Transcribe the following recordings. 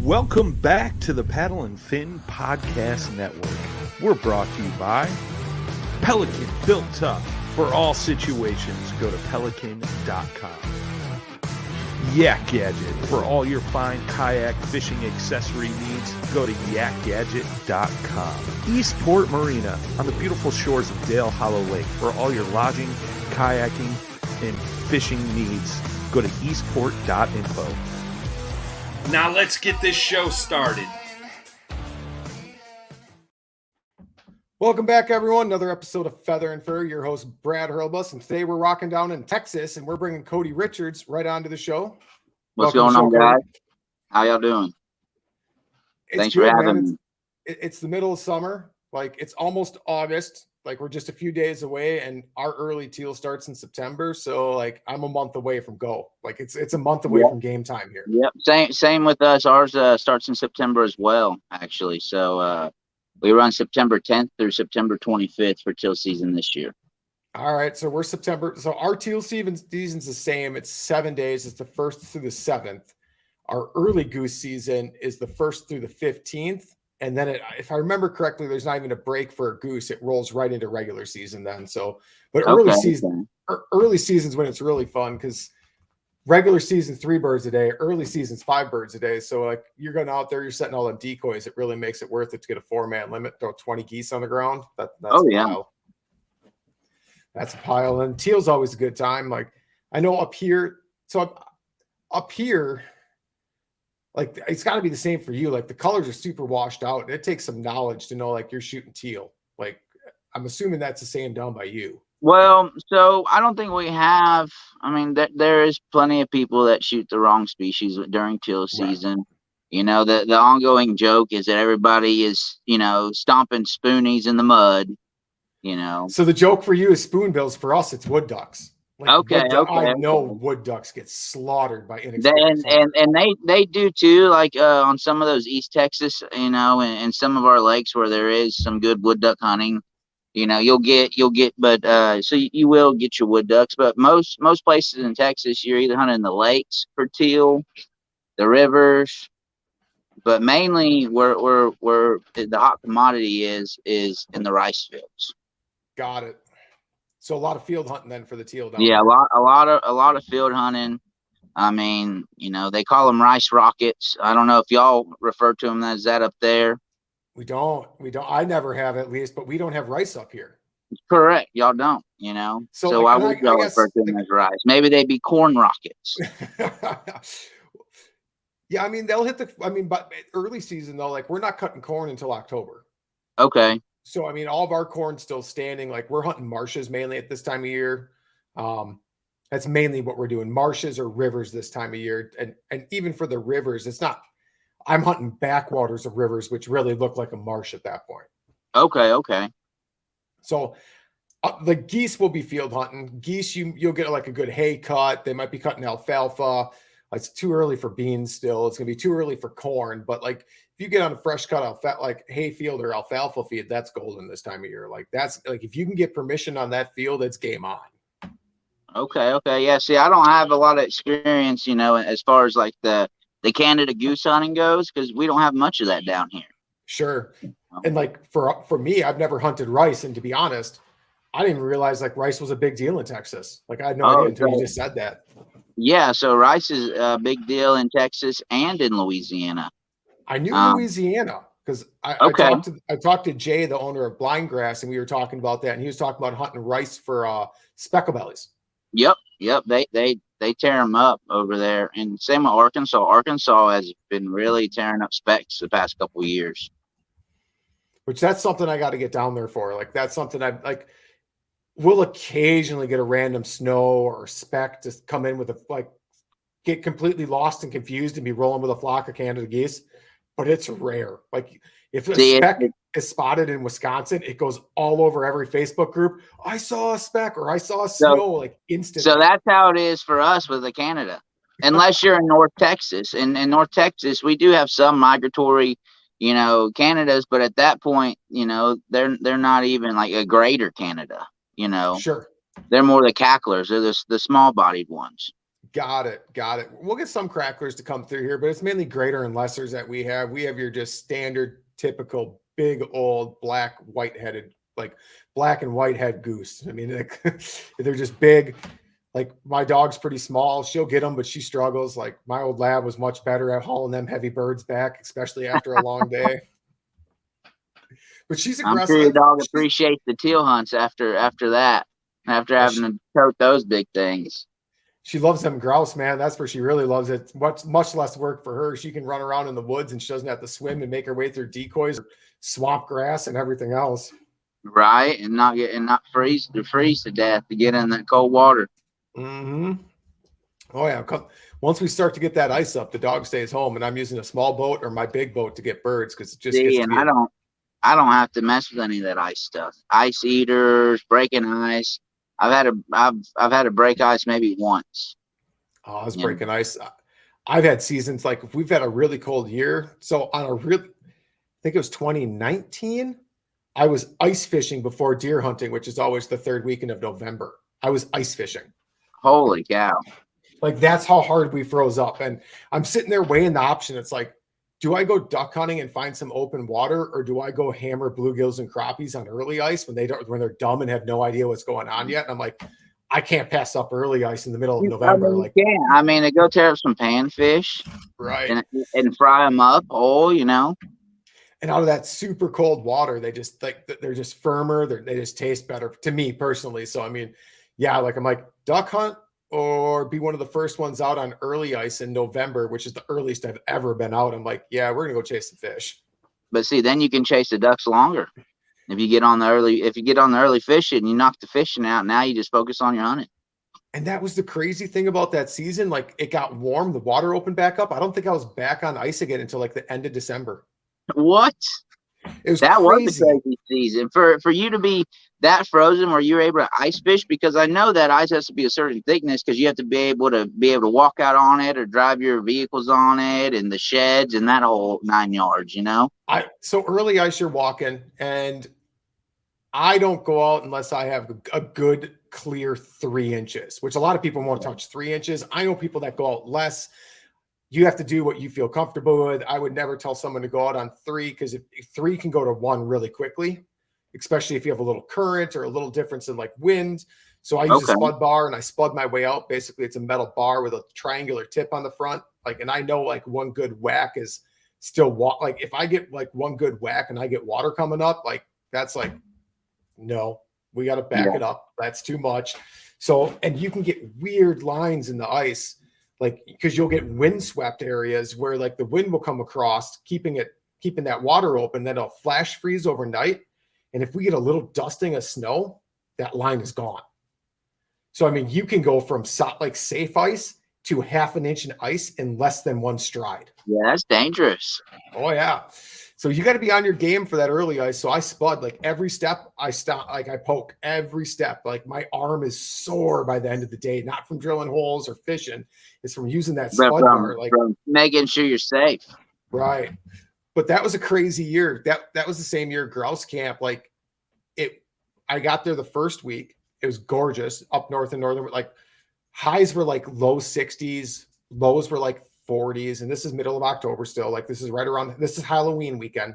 Welcome back to the Paddle and Fin Podcast Network. We're brought to you by Pelican, built tough for all situations. Go to pelican.com. Yak Gadget, for all your fine kayak fishing accessory needs. Go to yakgadget.com. Eastport Marina, on the beautiful shores of Dale Hollow Lake. For all your lodging, kayaking, and fishing needs, go to eastport.info. Now let's get this show started. Welcome back, everyone. Another episode of Feather and Fur. Your host, Brad Hurlbus, and today we're rocking down in Texas, and we're bringing Cody Richards right onto the show. What's going on, guys? How y'all doing? Thanks for having me. It's the middle of summer. Like, it's almost August. Like, we're just a few days away, and our early teal starts in September. So, like, I'm a month away from go. Like, it's a month away from game time here. Yep. Same with us. Ours starts in September as well, actually. So, we run September 10th through September 25th for teal season this year. All right. So we're September. So our teal season's the same. It's 7 days. It's the 1st through the 7th. Our early goose season is the 1st through the 15th. And then if I remember correctly, there's not even a break for a goose. It rolls right into regular season then. So, but early season's when it's really fun, because regular season 3 birds a day, early season's 5 birds a day. So like, you're going out there, you're setting all the decoys. It really makes it worth it to get a 4-man limit, throw 20 geese on the ground. That's That's a pile. And teal's always a good time. Like, I know up here, like, it's got to be the same for you. Like, the colors are super washed out, and it takes some knowledge to know, like, you're shooting teal. Like, I'm assuming that's the same down by you. Well, so I don't think we have. I mean, there is plenty of people that shoot the wrong species during teal season. Right. You know, the ongoing joke is that everybody is, stomping spoonies in the mud. So the joke for you is spoonbills. For us, it's wood ducks. Like, okay. I know wood ducks get slaughtered by inexperienced. And they do too. Like on some of those East Texas, and some of our lakes where there is some good wood duck hunting. You'll get, but so you will get your wood ducks. But most places in Texas, you're either hunting the lakes for teal, the rivers, but mainly where the hot commodity is in the rice fields. Got it. So a lot of field hunting then for the teal down there. A lot of field hunting. I mean, they call them rice rockets. I don't know if y'all refer to them as that up there. We don't. I never have, at least, but we don't have rice up here. Correct. Y'all don't, So why would y'all refer to them as rice? Maybe they'd be corn rockets. Yeah, I mean, but early season though, like, we're not cutting corn until October. Okay. So, I mean, all of our corn's still standing. Like, we're hunting marshes mainly at this time of year. That's mainly what we're doing. Marshes or rivers this time of year. And even for the rivers, it's not, I'm hunting backwaters of rivers, which really look like a marsh at that point. Okay. So the geese will be field hunting. Geese, you'll get like a good hay cut. They might be cutting alfalfa. It's too early for beans still. It's going to be too early for corn. But like, if you get on a fresh cut alfalfa, like hay field or alfalfa field, that's golden this time of year. Like, that's like, if you can get permission on that field, it's game on. Okay. Yeah. See, I don't have a lot of experience, as far as like the Canada goose hunting goes, because we don't have much of that down here. Sure. And like for me, I've never hunted rice. And to be honest, I didn't even realize like rice was a big deal in Texas. Like, I had no idea until you just said that. Yeah. So rice is a big deal in Texas and in Louisiana. I knew Louisiana because I talked to Jay, the owner of Blind Grass, and we were talking about that. And he was talking about hunting rice for specklebellies. Yep. They tear them up over there. And same with Arkansas. Arkansas has been really tearing up specks the past couple of years. Which that's something I got to get down there for. Like, that's something I like. We'll occasionally get a random snow or speck to come in with get completely lost and confused and be rolling with a flock of Canada geese, but it's rare. Like, if a speck is spotted in Wisconsin, it goes all over every Facebook group. I saw a speck or I saw a snow, like, instantly. So that's how it is for us with the Canada, unless you're in North Texas. And in North Texas, we do have some migratory, Canadas, but at that point, they're not even like a greater Canada. Sure. They're more the cacklers. They're the small bodied ones. Got it. We'll get some cracklers to come through here, but it's mainly greater and lessers that we have. We have your just standard, typical, big old black and white head goose. I mean, like, they're just big. Like my dog's pretty small. She'll get them, but she struggles. Like my old lab was much better at hauling them heavy birds back, especially after a long day. But she's aggressive. I'm sure your dog appreciates the teal hunts after that. After having to tote those big things. She loves them grouse, man. That's where she really loves it. Much less work for her. She can run around in the woods and she doesn't have to swim and make her way through decoys, swamp grass, and everything else. Right, and not freeze to death to get in that cold water. Mm-hmm. Oh yeah. Once we start to get that ice up, the dog stays home, and I'm using a small boat or my big boat to get birds because it just gets. And I don't have to mess with any of that ice stuff. Ice eaters, breaking ice. I've had to break ice maybe once. Oh, I was breaking ice. I've had seasons like if we've had a really cold year. So I think it was 2019. I was ice fishing before deer hunting, which is always the third weekend of November. I was ice fishing. Holy cow. Like that's how hard we froze up. And I'm sitting there weighing the option. It's like, do I go duck hunting and find some open water, or do I go hammer bluegills and crappies on early ice when they're dumb and have no idea what's going on yet? And I'm like, I can't pass up early ice in the middle of November. I mean, to go tear up some panfish, right, and fry them up whole, And out of that super cold water, they're just firmer. They just taste better to me personally. So I mean, yeah, like I'm like duck hunt or be one of the first ones out on early ice in November, which is the earliest I've ever been out. I'm like, yeah, we're gonna go chase some fish. But see, then you can chase the ducks longer. If you get on the early fishing, you knock the fishing out. Now you just focus on your hunting. And that was the crazy thing about that season. Like it got warm, the water opened back up. I don't think I was back on ice again until like the end of December. What? That was a crazy season for you to be that frozen where you're able to ice fish, because I know that ice has to be a certain thickness because you have to be able to walk out on it or drive your vehicles on it and the sheds and that whole 9 yards, So early ice you're walking, and I don't go out unless I have a good clear 3 inches, which a lot of people won't touch 3 inches. I know people that go out less. You have to do what you feel comfortable with. I would never tell someone to go out on 3 because if 3 can go to 1 really quickly, especially if you have a little current or a little difference in like wind. So I use a spud bar and I spud my way out. Basically, it's a metal bar with a triangular tip on the front. And I know like one good whack is still like if I get like one good whack and I get water coming up, like that's like, no, we got to back it up. That's too much. So, and you can get weird lines in the ice. Like, because you'll get windswept areas where like the wind will come across, keeping that water open, then it'll flash freeze overnight. And if we get a little dusting of snow, that line is gone. So, I mean, you can go from like safe ice to 1/2 inch in ice in less than 1 stride. Yeah, that's dangerous. Oh yeah. So you got to be on your game for that early ice. So I spud like every step. I stop, like I poke every step. Like my arm is sore by the end of the day, not from drilling holes or fishing. It's from using that spud bar, like from making sure you're safe. Right. But that was a crazy year. That was the same year grouse camp. Like I got there the first week. It was gorgeous up north and northern. Like highs were like low 60s, lows were like 40s, and this is middle of October still. Like this is Halloween weekend.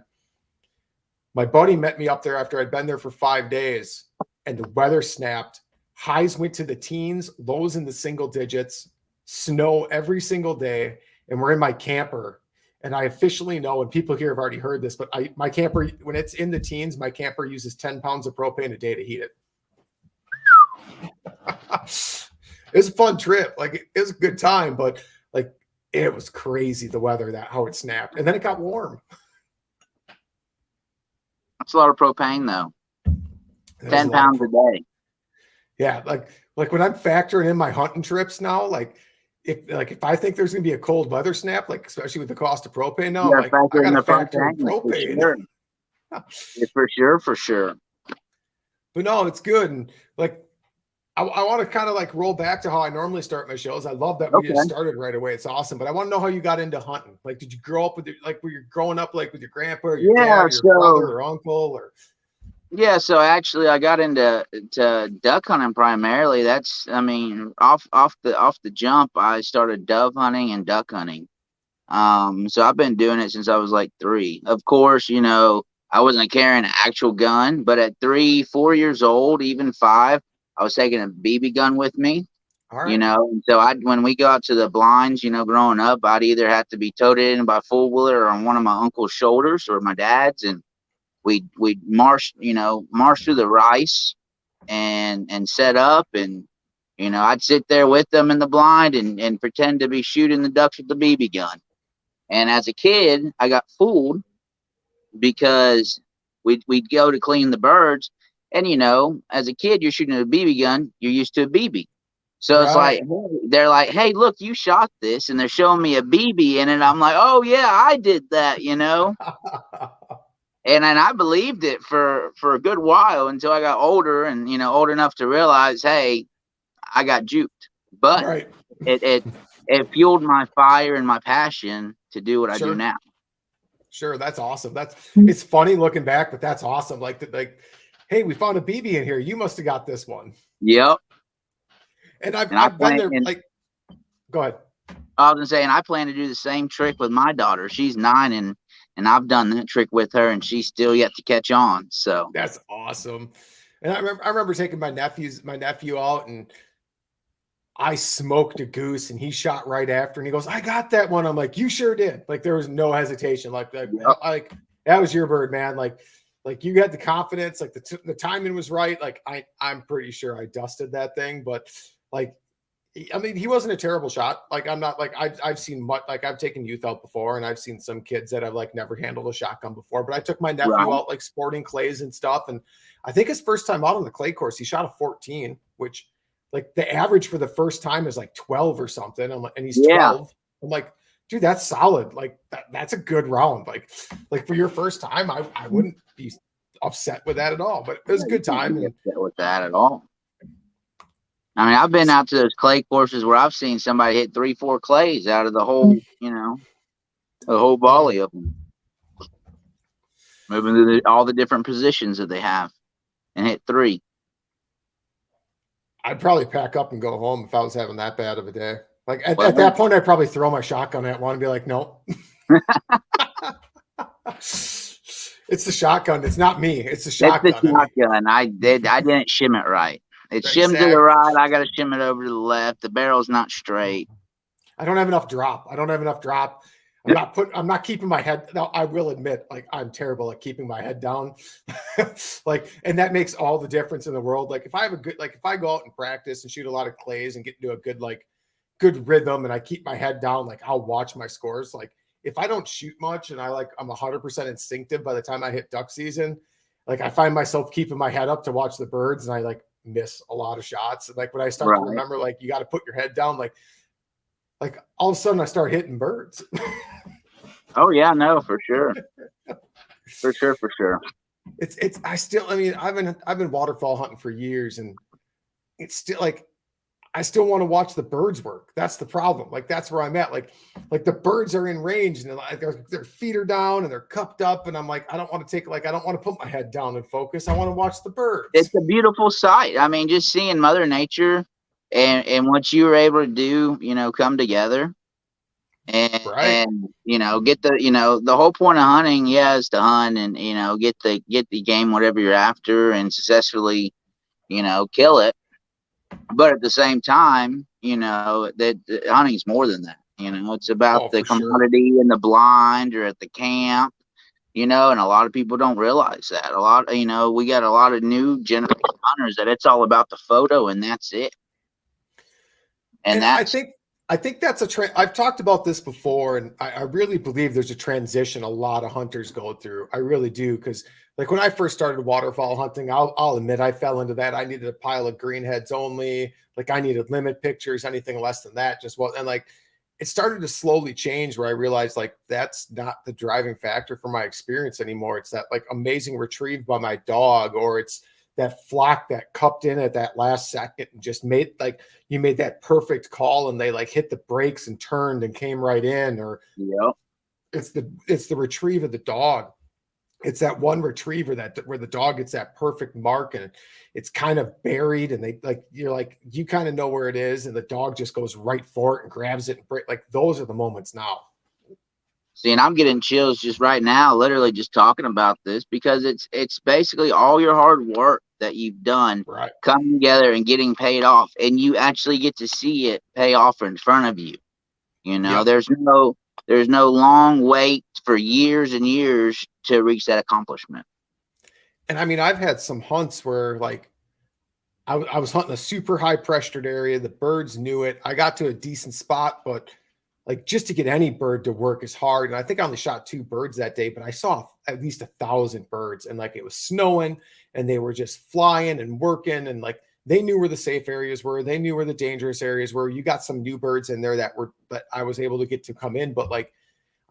My buddy met me up there after I'd been there for 5 days, and the weather snapped. Highs went to the teens, lows in the single digits, snow every single day, and we're in my camper. And I officially know, and people here have already heard this, but my camper, when it's in the teens, my camper uses 10 pounds of propane a day to heat it. It was a fun trip. Like it was a good time, but like it was crazy, the weather, how it snapped. And then it got warm. That's a lot of propane though. 10 pounds a day. Yeah. Like when I'm factoring in my hunting trips now, like if I think there's gonna be a cold weather snap, like especially with the cost of propane now, I'm like, I gotta factor in propane. For sure. But no, it's good. And like I want to kind of like roll back to how I normally start my shows. I love that we just started right away. It's awesome. But I want to know how you got into hunting. Like, did you grow up were you growing up like with your grandpa or your dad or your brother or uncle or? Yeah, so actually I got into duck hunting primarily. That's, I mean, off the jump, I started dove hunting and duck hunting. So I've been doing it since I was like 3. Of course, I wasn't carrying an actual gun, but at 3, 4 years old, even 5, I was taking a BB gun with me. All right. And so when we go out to the blinds, growing up, I'd either have to be toted in by full wheeler or on one of my uncle's shoulders or my dad's, and we'd march through the rice and set up, and I'd sit there with them in the blind and pretend to be shooting the ducks with the BB gun. And as a kid, I got fooled because we'd go to clean the birds, and as a kid, you're shooting a BB gun, you're used to a BB. So it's like, they're like, hey, look, you shot this, and they're showing me a BB in it. I'm like, oh yeah, I did that, And I believed it for a good while until I got older and, old enough to realize, hey, I got juked. But it fueled my fire and my passion to do what I do now. Sure, that's awesome. It's funny looking back, but that's awesome. Like, hey, we found a BB in here. You must have got this one. Yep. And I've been there. Like, go ahead. I was gonna say, and I plan to do the same trick with my daughter. She's 9, and I've done that trick with her, and she's still yet to catch on. So that's awesome. And I remember taking my nephew out, and I smoked a goose, and he shot right after, and he goes, I got that one. I'm like, you sure did. Like, there was no hesitation. Like that was your bird, man. Like you had the confidence, like the timing was right. Like I'm pretty sure I dusted that thing, but like, I mean, he wasn't a terrible shot. Like, I'm not like, I've seen like I've taken youth out before, and I've seen some kids that have like never handled a shotgun before, but I took my nephew out like sporting clays and stuff. And I think his first time out on the clay course, he shot a 14, which like the average for the first time is like 12 or something. And he's 12. I'm like, dude, that's solid. Like that's a good round. Like for your first time, I wouldn't be upset with that at all, but it was a good time. With that at all. I mean, I've been out to those clay courses where I've seen somebody hit 3, 4 clays out of the whole, the whole volley of them, moving to all the different positions that they have, and hit 3. I'd probably pack up and go home if I was having that bad of a day. Like at that point, I'd probably throw my shotgun at one and be like, no. It's the shotgun. It's not me. It's the shotgun. It's the shotgun. I didn't shim it right. It shimmed to the right. I got to shim it over to the left. The barrel's not straight. I don't have enough drop. I'm not keeping my head. Now, I will admit, like, I'm terrible at keeping my head down. And that makes all the difference in the world. Like if I go out and practice and shoot a lot of clays and get into a good rhythm, and I keep my head down, like I'll watch my scores. Like if I don't shoot much and I'm 100% instinctive by the time I hit duck season, like I find myself keeping my head up to watch the birds, and I miss a lot of shots. And like when I start to remember, like you got to put your head down, like all of a sudden I start hitting birds. Oh yeah, no, for sure. For sure. I've been waterfowl hunting for years, and it's still like, I still want to watch the birds work. That's the problem. Like that's where I'm at. Like the birds are in range, and their feet are down and they're cupped up. And I'm like, I don't want to put my head down and focus. I want to watch the birds. It's a beautiful sight. I mean, just seeing Mother Nature and what you were able to do, come together and get the whole point of hunting, is to hunt and, get the game, whatever you're after, and successfully, kill it. But at the same time, that hunting is more than that. It's about the commodity and the blind or at the camp, and a lot of people don't realize that. We got a lot of new generation hunters that it's all about the photo and that's it. And I think that's a trend. I've talked about this before, and I really believe there's a transition a lot of hunters go through. I really do, because like when I first started waterfowl hunting, I'll admit I fell into that. I needed a pile of greenheads only. Like I needed limit pictures. Anything less than that just wasn't. And like it started to slowly change where I realized like that's not the driving factor for my experience anymore. It's that like amazing retrieve by my dog, or it's that flock that cupped in at that last second and just made you made that perfect call, and they like hit the brakes and turned and came right in, or it's the retrieve of the dog. It's that one retriever where the dog gets that perfect mark and it's kind of buried and you kind of know where it is and the dog just goes right for it and grabs it and like those are the moments now. See, and I'm getting chills just right now, literally just talking about this, because it's basically all your hard work that you've done coming together and getting paid off, and you actually get to see it pay off in front of you. You know, there's no long wait for years and years to reach that accomplishment. And I mean, I've had some hunts where like I was hunting a super high pressured area. The birds knew it. I got to a decent spot, but like just to get any bird to work is hard. And I think I only shot 2 birds that day, but I saw at least 1,000 birds, and like it was snowing and they were just flying and working. And like, they knew where the safe areas were. They knew where the dangerous areas were. You got some new birds in there that I was able to get to come in, but like,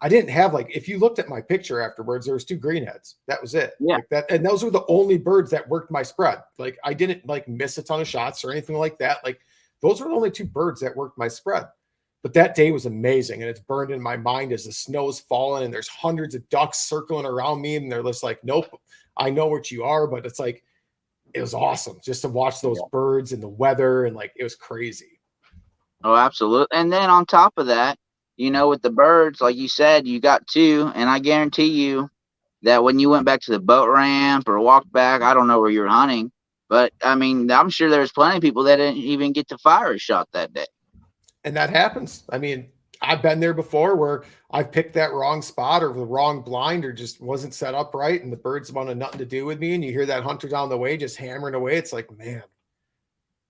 I didn't have like, if you looked at my picture afterwards, there was 2 greenheads. That was it. Yeah. Like that. And those were the only birds that worked my spread. Like I didn't like miss a ton of shots or anything like that. Like those were the only 2 birds that worked my spread. But that day was amazing. And it's burned in my mind as the snow's falling and there's hundreds of ducks circling around me. And they're just like, nope, I know what you are. But it's like, it was awesome just to watch those birds and the weather. And like, it was crazy. Oh, absolutely. And then on top of that, you know, with the birds, like you said, you got 2, and I guarantee you that when you went back to the boat ramp or walked back, I don't know where you're hunting, but I mean, I'm sure there's plenty of people that didn't even get to fire a shot that day. And that happens. I mean, I've been there before where I've picked that wrong spot or the wrong blind or just wasn't set up right, and the birds wanted nothing to do with me, and you hear that hunter down the way just hammering away. It's like, man.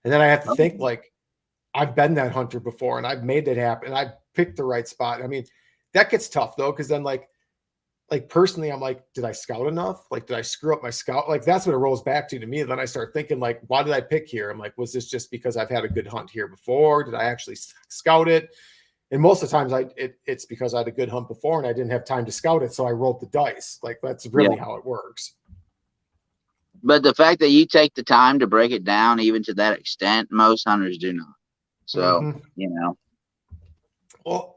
And then I have to think like, I've been that hunter before and I've made it happen. I've picked the right spot. I mean, that gets tough though, because then like personally, I'm like, did I scout enough? Like, did I screw up my scout? Like, that's what it rolls back to me. And then I start thinking like, why did I pick here? I'm like, was this just because I've had a good hunt here before? Did I actually scout it? And most of the times it's because I had a good hunt before and I didn't have time to scout it. So I rolled the dice. Like, that's really how it works. But the fact that you take the time to break it down, even to that extent, most hunters do not. So, you know. Well,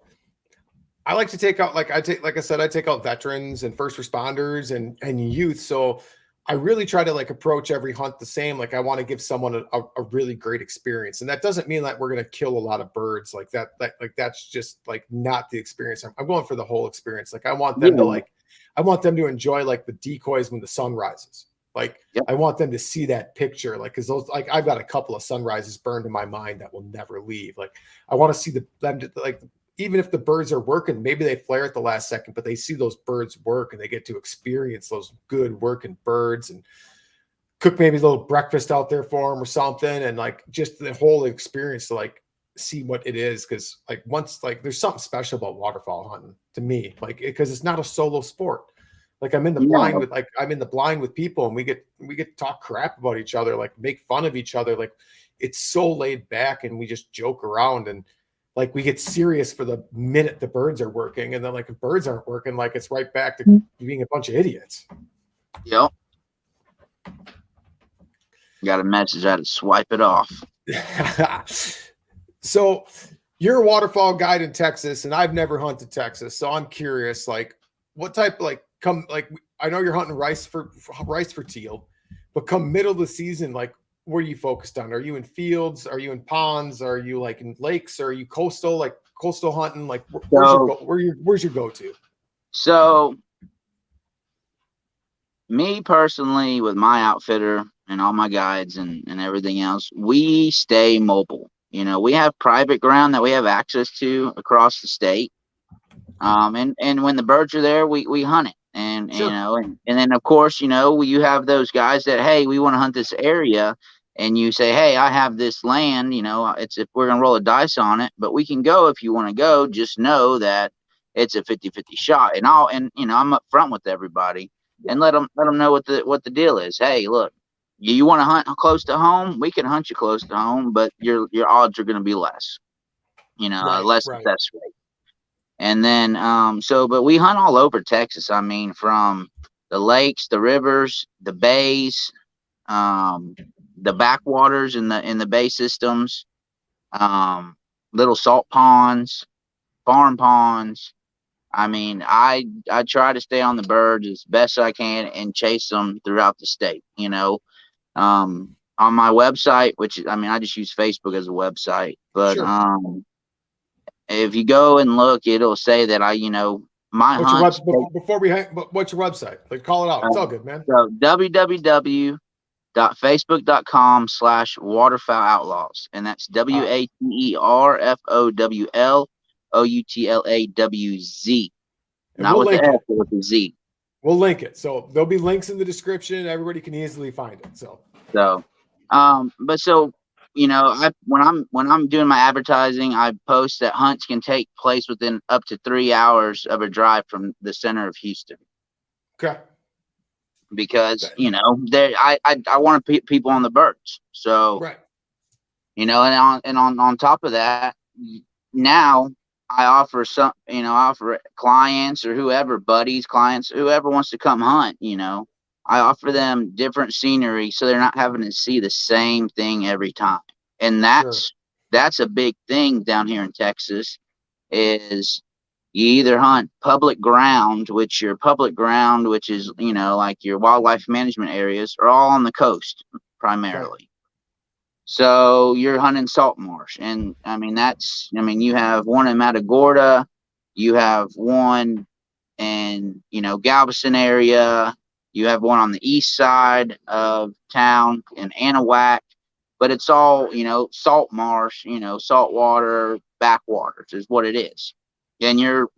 I like to take out, like I take out veterans and first responders and youth. So I really try to like approach every hunt the same. Like I want to give someone a really great experience. And that doesn't mean that we're going to kill a lot of birds like that. Like that's just like not the experience. I'm going for the whole experience. Like I want them to enjoy like the decoys when the sun rises. Like I want them to see that picture, like, cause those, like I've got a couple of sunrises burned in my mind that will never leave. Like I want to see them to, like, even if the birds are working, maybe they flare at the last second, but they see those birds work and they get to experience those good working birds and cook maybe a little breakfast out there for them or something. And like, just the whole experience to like see what it is. Cause like once, like there's something special about waterfowl hunting to me, like, cause it's not a solo sport. Like I'm in the blind with people and we get to talk crap about each other, like make fun of each other. Like it's so laid back and we just joke around and like we get serious for the minute the birds are working. And then like if birds aren't working, like it's right back to being a bunch of idiots. Yep. Got a message. I had to swipe it off. So you're a waterfowl guide in Texas and I've never hunted Texas. So I'm curious, like what type, like, I know you're hunting rice for teal, but come middle of the season, like where are you focused on? Are you in fields? Are you in ponds? Are you like in lakes? Are you coastal, like coastal hunting? Like where's your go-to? So me personally, with my outfitter and all my guides and everything else, we stay mobile. You know, we have private ground that we have access to across the state. And when the birds are there, we hunt it. And sure. You know, and then of course, you know, you have those guys that, hey, we want to hunt this area, and you say, hey, I have this land, you know, it's, if we're gonna roll a dice on it, but we can go if you want to go. Just know that it's a 50-50 shot. And you know, I'm up front with everybody and let them know what the deal is. Hey, look, you want to hunt close to home, we can hunt you close to home, but your odds are going to be less, you know, less success rate. And then, but we hunt all over Texas. I mean, from the lakes, the rivers, the bays, the backwaters in the bay systems, little salt ponds, farm ponds. I mean, I try to stay on the birds as best I can and chase them throughout the state. On my website, which I mean, I just use Facebook as a website, but Sure. if you go and look, it'll say that my What's your hunts. before we hang, what's your website? Like, call it out. It's all good, man. So www.facebook.com/Waterfowl Outlawz, and that's WATERFOWLOUTLAWZ. Not with the F, but with the Z. We'll link it. So there'll be links in the description. Everybody can easily find it. So, when I'm doing my advertising, I post that hunts can take place within up to 3 hours of a drive from the center of Houston. Okay. Because I want to put people on the birds. So right. And on top of that, now I offer offer clients or whoever, buddies, clients, whoever wants to come hunt, I offer them different scenery so they're not having to see the same thing every time. And that's a big thing down here in Texas is you either hunt public ground, which is, like your wildlife management areas, are all on the coast primarily. Right. So you're hunting salt marsh. And I mean, you have one in Matagorda, you have one in, Galveston area, you have one on the east side of town in Anahuac, but it's all, salt marsh, saltwater, backwaters is what it is. And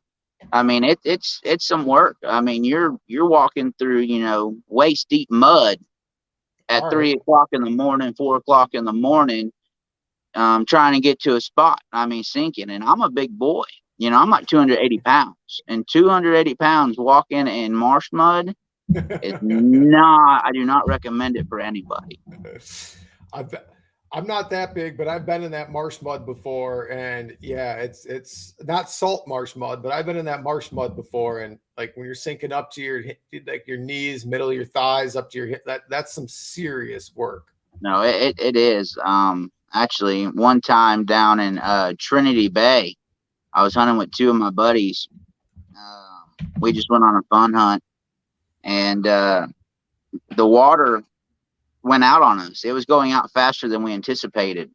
it's some work. I mean, you're walking through, waist deep mud at 3 o'clock in the morning, 4 o'clock in the morning, trying to get to a spot. I mean, sinking. And I'm a big boy. I'm like 280 pounds, and 280 pounds walking in marsh mud is I do not recommend it for anybody. I'm not that big, but I've been in that marsh mud before, and yeah, it's not salt marsh mud, but I've been in that marsh mud before, and like when you're sinking up to your knees, middle of your thighs, up to your hip, that's some serious work. No, it is. Actually, one time down in Trinity Bay, I was hunting with two of my buddies. We just went on a fun hunt, and the water went out on us. It was going out faster than we anticipated.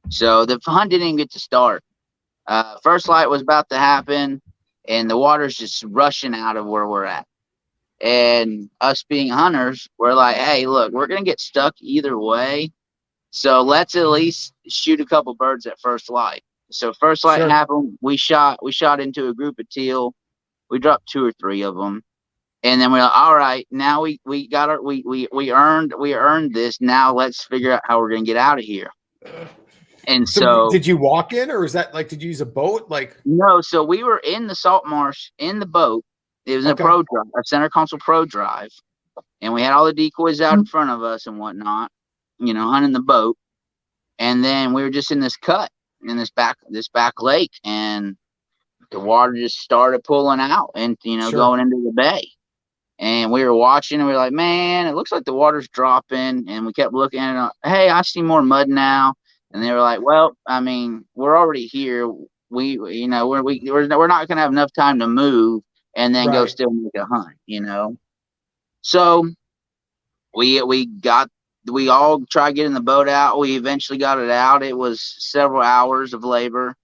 So the hunt didn't even get to start. First light was about to happen, and the water's just rushing out of where we're at. And us being hunters, we're like, hey, look, we're going to get stuck either way. So let's at least shoot a couple birds at first light. So first light happened. We shot into a group of teal. We dropped 2 or 3 of them. And then we're like, all right, now we earned this. Now let's figure out how we're going to get out of here. And so did you walk in, or is that like, did you use a boat? Like, no. So we were in the salt marsh in the boat. It was a pro drive, a center console pro drive. And we had all the decoys out in front of us and whatnot, hunting the boat. And then we were just in this cut in this back lake, and the water just started pulling out and, going into the bay. And we were watching, and we were like, man, it looks like the water's dropping. And we kept looking at it. Hey, I see more mud now. And they were like, well, I mean, we're already here. We're not going to have enough time to move and then go still make a hunt, So we all tried getting the boat out. We eventually got it out. It was several hours of labor.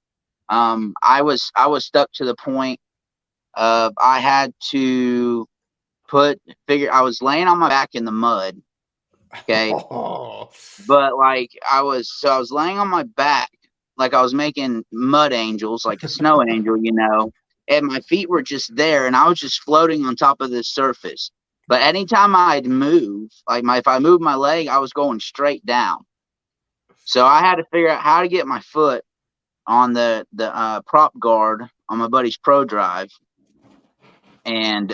I was stuck to the point of I had to I was laying on my back in the mud. Okay. But like I was laying on my back, like I was making mud angels, like a snow angel, and my feet were just there, and I was just floating on top of this surface. But anytime I'd move, if I moved my leg, I was going straight down. So I had to figure out how to get my foot on the prop guard on my buddy's pro drive. And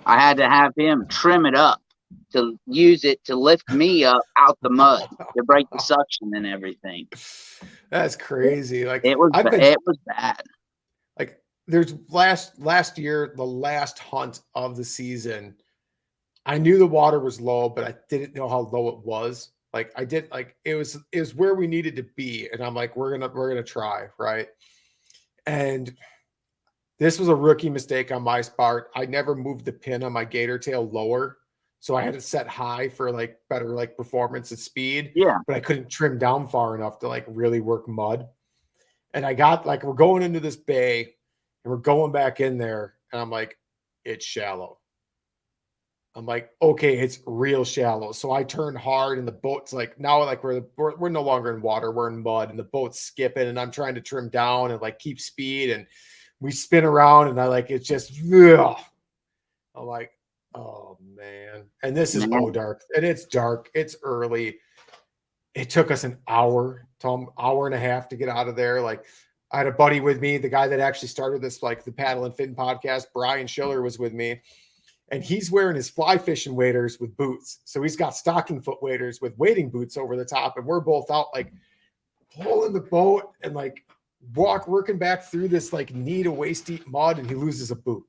I had to have him trim it up to use it to lift me up out the mud to break the suction and everything. That's crazy. Like it was bad. Like there's last year, the last hunt of the season, I knew the water was low, but I didn't know how low it was. Like it was where we needed to be. And I'm like, we're gonna try. Right. And This was a rookie mistake on my part. I never moved the pin on my gator tail lower. So I had it set high for like better like performance and speed. Yeah. But I couldn't trim down far enough to like really work mud. And I got like, we're going into this bay and we're going back in there. And I'm like, it's shallow. I'm like, okay, it's real shallow. So I turned hard and the boat's like, now like we're no longer in water, we're in mud and the boat's skipping and I'm trying to trim down and like keep speed and we spin around and I like, it's just, ugh. I'm like, oh man. And this is dark and it's dark. It's early. It took us an hour and a half to get out of there. Like I had a buddy with me, the guy that actually started this, like the Paddle and Fin podcast, Brian Schiller was with me. And he's wearing his fly fishing waders with boots. So he's got stocking foot waders with wading boots over the top. And we're both out like pulling the boat and like working back through this like knee to waist deep mud and he loses a boot.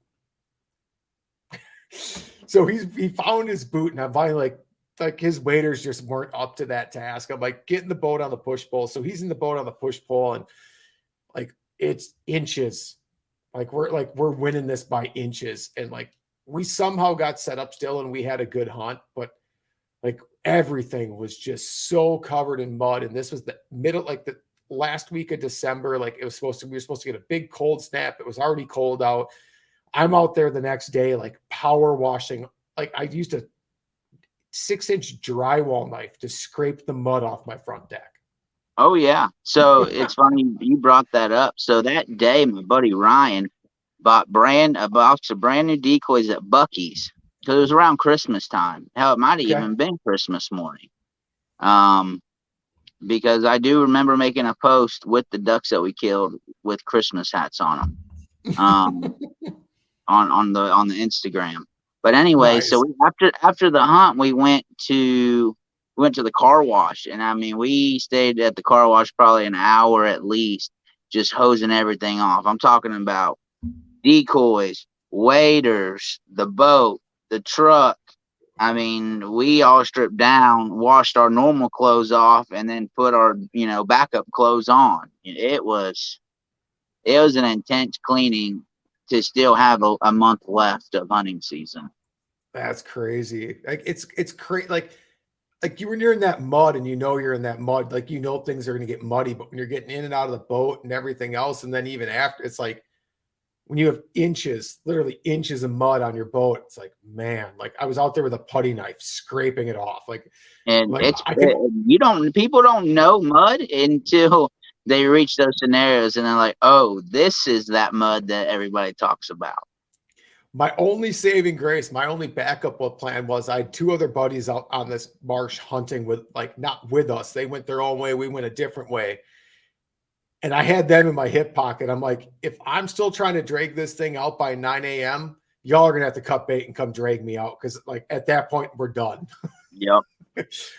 So he found his boot and I'm finally like his waders just weren't up to that task. I'm like getting the boat on the push pole. So he's in the boat on the push pole and like it's inches. Like we're winning this by inches. And like we somehow got set up still and we had a good hunt, but like everything was just so covered in mud. And this was the middle, like the last week of December. Like we were supposed to get a big cold snap. It was already cold out. I'm out there the next day, like power washing. Like I used a 6-inch drywall knife to scrape the mud off my front deck. Oh yeah. So it's funny you brought that up. So that day, my buddy Ryan bought a box of brand new decoys at Buc-ee's because it was around Christmas time. Hell, it might have even been Christmas morning. Because I do remember making a post with the ducks that we killed with Christmas hats on them, on the Instagram. But anyway, nice. So after the hunt, we went to the car wash, and I mean, we stayed at the car wash probably an hour at least, just hosing everything off. I'm talking about decoys, waders, the boat, the truck. I mean, we all stripped down, washed our normal clothes off, and then put our, backup clothes on. It was an intense cleaning to still have a month left of hunting season. That's crazy. Like it's crazy. Like when you're in that mud and you're in that mud, like things are going to get muddy, but when you're getting in and out of the boat and everything else, and then even after, it's like, when you have literally inches of mud on your boat, it's like, man, like I was out there with a putty knife scraping it off. People don't know mud until they reach those scenarios and they're like, oh, this is that mud that everybody talks about. My only saving grace, my only backup plan was I had two other buddies out on this marsh hunting with, like, not with us. They went their own way. We went a different way. And I had them in my hip pocket. I'm like, if I'm still trying to drag this thing out by 9 a.m., y'all are going to have to cut bait and come drag me out. Cause like at that point we're done. Yep.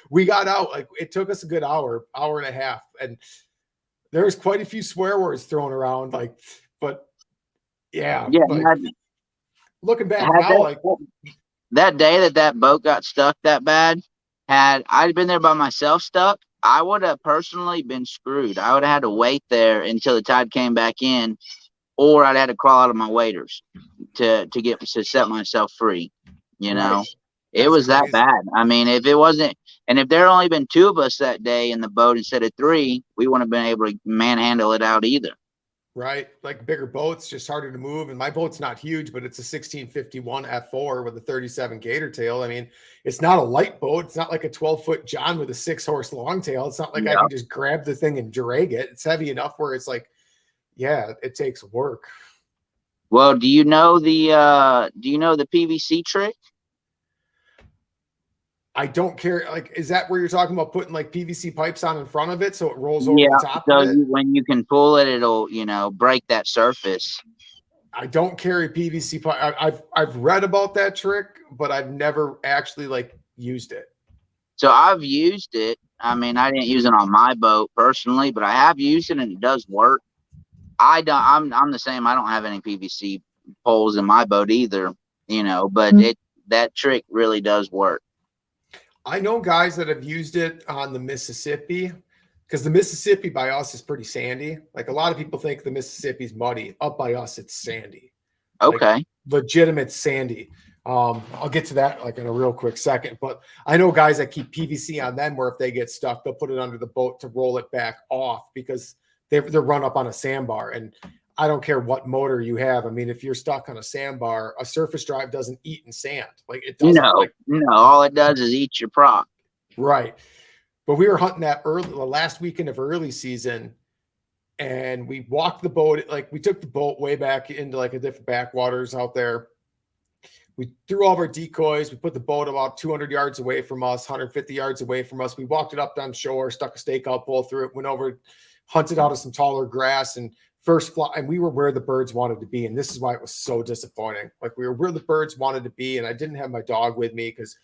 We got out. Like it took us a good hour and a half. And there's quite a few swear words thrown around. Like, but yeah. Like, looking back now, that day that boat got stuck that bad, had I been there by myself stuck, I would have personally been screwed. I would have had to wait there until the tide came back in, or I'd had to crawl out of my waders to set myself free. It was that bad. I mean, if it wasn't, and if there had only been two of us that day in the boat instead of three, we wouldn't have been able to manhandle it out either. Right. Like bigger boats, just harder to move. And my boat's not huge, but it's a 1651 F4 with a 37 gator tail. I mean, it's not a light boat. It's not like a 12-foot John with a 6-horse long tail. It's not like I can just grab the thing and drag it. It's heavy enough where it's like, yeah, it takes work. Well, do you know the PVC trick? I don't care. Like, is that where you're talking about putting like PVC pipes on in front of it so it rolls over the top of it? When you can pull it, it'll, break that surface. I don't carry PVC pipe. I've read about that trick, but I've never actually like used it. So I've used it. I mean, I didn't use it on my boat personally, but I have used it and it does work. I'm the same. I don't have any PVC poles in my boat either, but that trick really does work. I know guys that have used it on the Mississippi because the Mississippi by us is pretty sandy. Like a lot of people think the Mississippi's muddy. Up by us, it's sandy. Okay. Like, legitimate sandy. I'll get to that like in a real quick second. But I know guys that keep PVC on them where if they get stuck, they'll put it under the boat to roll it back off because they're run up on a sandbar. And I don't care what motor you have. I mean, if you're stuck on a sandbar, a surface drive doesn't eat in sand. Like it doesn't. No, all it does is eat your prop. Right. But we were hunting that the last weekend of early season, and we walked the boat. Like we took the boat way back into like a different backwaters out there. We threw all of our decoys. We put the boat about 200 yards away from us, 150 yards away from us. We walked it up down shore, stuck a stakeout pole through it, went over, hunted out of some taller grass, and first fly. And we were where the birds wanted to be. And this is why it was so disappointing. Like we were where the birds wanted to be. And I didn't have my dog with me because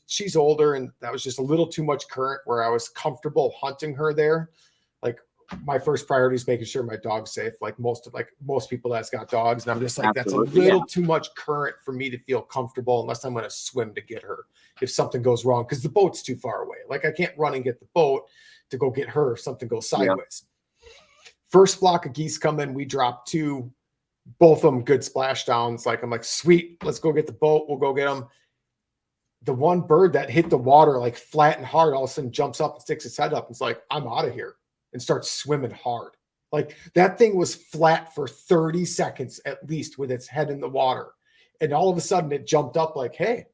she's older. And that was just a little too much current where I was comfortable hunting her there. Like my first priority is making sure my dog's safe. Like most people that's got dogs. And I'm just like, Absolutely, that's a little too much current for me to feel comfortable unless I'm going to swim to get her if something goes wrong, because the boat's too far away. Like I can't run and get the boat to go get her if something goes sideways. First flock of geese come in, we drop 2, both of them good splashdowns. Like I'm like, sweet, let's go get the boat. We'll go get them. The one bird that hit the water like flat and hard all of a sudden jumps up and sticks its head up and it's like, I'm out of here, and starts swimming hard. Like that thing was flat for 30 seconds at least with its head in the water. And all of a sudden it jumped up like, hey,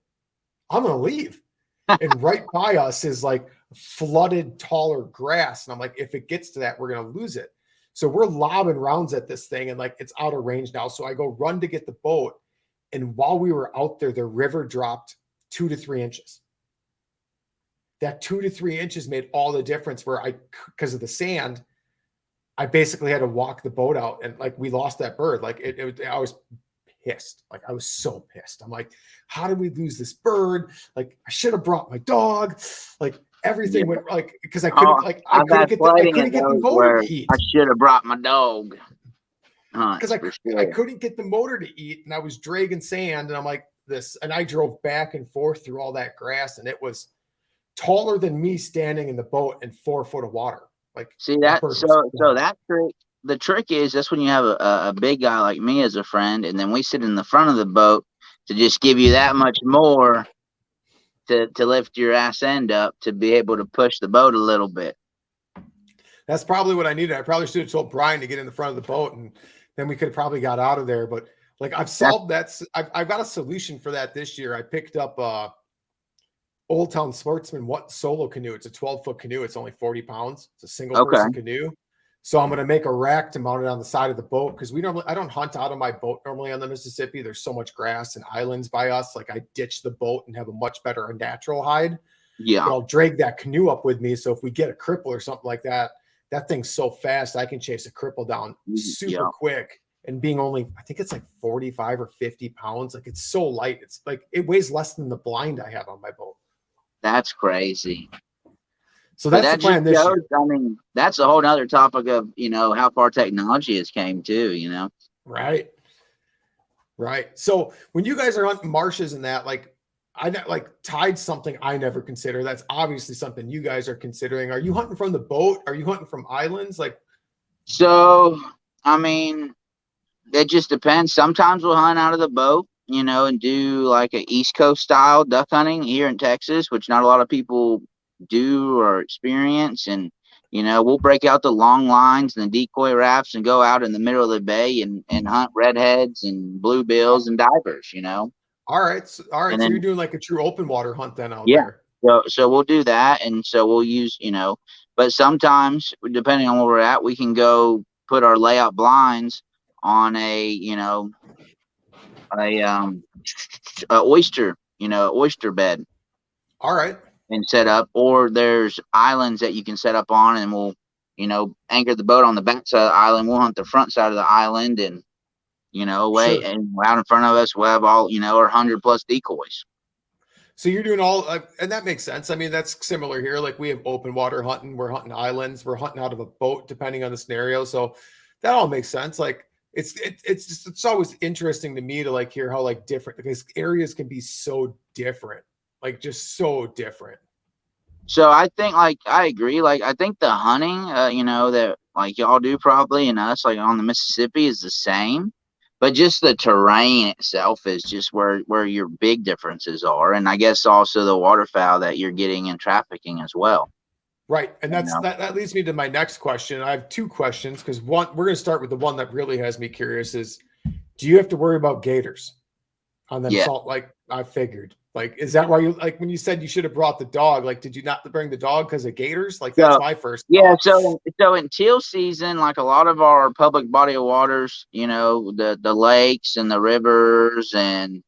I'm going to leave. And right by us is like flooded taller grass. And I'm like, if it gets to that, we're going to lose it. So we're lobbing rounds at this thing and like it's out of range now. So I go run to get the boat. And while we were out there, the river dropped 2 to 3 inches. That 2 to 3 inches made all the difference where because of the sand, I basically had to walk the boat out and like we lost that bird. Like I was pissed. Like I was so pissed. I'm like, how did we lose this bird? Like I should have brought my dog. Like everything went like, because I couldn't I couldn't get the motor to eat. I should have brought my dog. Because I couldn't get the motor to eat, and I was dragging sand, and I'm like this, and I drove back and forth through all that grass, and it was taller than me standing in the boat in 4 foot of water. Like see that so that trick. The trick is that's when you have a big guy like me as a friend, and then we sit in the front of the boat to just give you that much more to lift your ass end up to be able to push the boat a little bit. That's probably what I needed. I probably should have told Brian to get in the front of the boat, and then we could have probably got out of there. But like I've solved that. I've got a solution for that this year. I picked up Old Town Sportsman solo canoe. It's a 12-foot canoe. It's only 40 pounds. It's a single person canoe. So I'm going to make a rack to mount it on the side of the boat because I don't hunt out of my boat normally on the Mississippi. There's so much grass and islands by us. Like I ditch the boat and have a much better natural hide. Yeah. But I'll drag that canoe up with me. So if we get a cripple or something like that, that thing's so fast I can chase a cripple down super quick. And being only, I think it's like 45 or 50 pounds. Like it's so light. It's like it weighs less than the blind I have on my boat. That's crazy. So that's the plan this year. I mean, that's a whole nother topic of, how far technology has came too, Right. So when you guys are hunting marshes and that, like tide's something I never consider. That's obviously something you guys are considering. Are you hunting from the boat? Are you hunting from islands? So, I mean, it just depends. Sometimes we'll hunt out of the boat, and do like a East Coast style duck hunting here in Texas, which not a lot of people do or experience. And we'll break out the long lines and the decoy rafts and go out in the middle of the bay and hunt redheads and bluebills and divers. All right. So you're doing like a true open water hunt then out there. So we'll do that, and so we'll use but sometimes depending on where we're at, we can go put our layout blinds on a oyster bed. All right. And set up, or there's islands that you can set up on, and we'll anchor the boat on the back side of the island. We'll hunt the front side of the island, and and out in front of us we'll have all our 100+ decoys. So you're doing all and that makes sense. I mean, that's similar here. Like we have open water hunting, we're hunting islands, we're hunting out of a boat depending on the scenario. So that all makes sense. Like it's always interesting to me to like hear how like different, because areas can be so different. Like just so different. So I think, like, I agree. Like, I think the hunting, that like y'all do probably, and us like on the Mississippi is the same, but just the terrain itself is just where your big differences are, and I guess also the waterfowl that you're getting in trafficking as well. Right. And You know? that leads me to my next question. I have two questions because one, we're going to start with the one that really has me curious is, do you have to worry about gators on them Yeah. salt? Like I figured, like, is that why you, like when you said you should have brought the dog, like, did you not bring the dog because of gators? Like, that's So my first yeah, thought. so in teal season, like a lot of our public body of waters, the lakes and the rivers and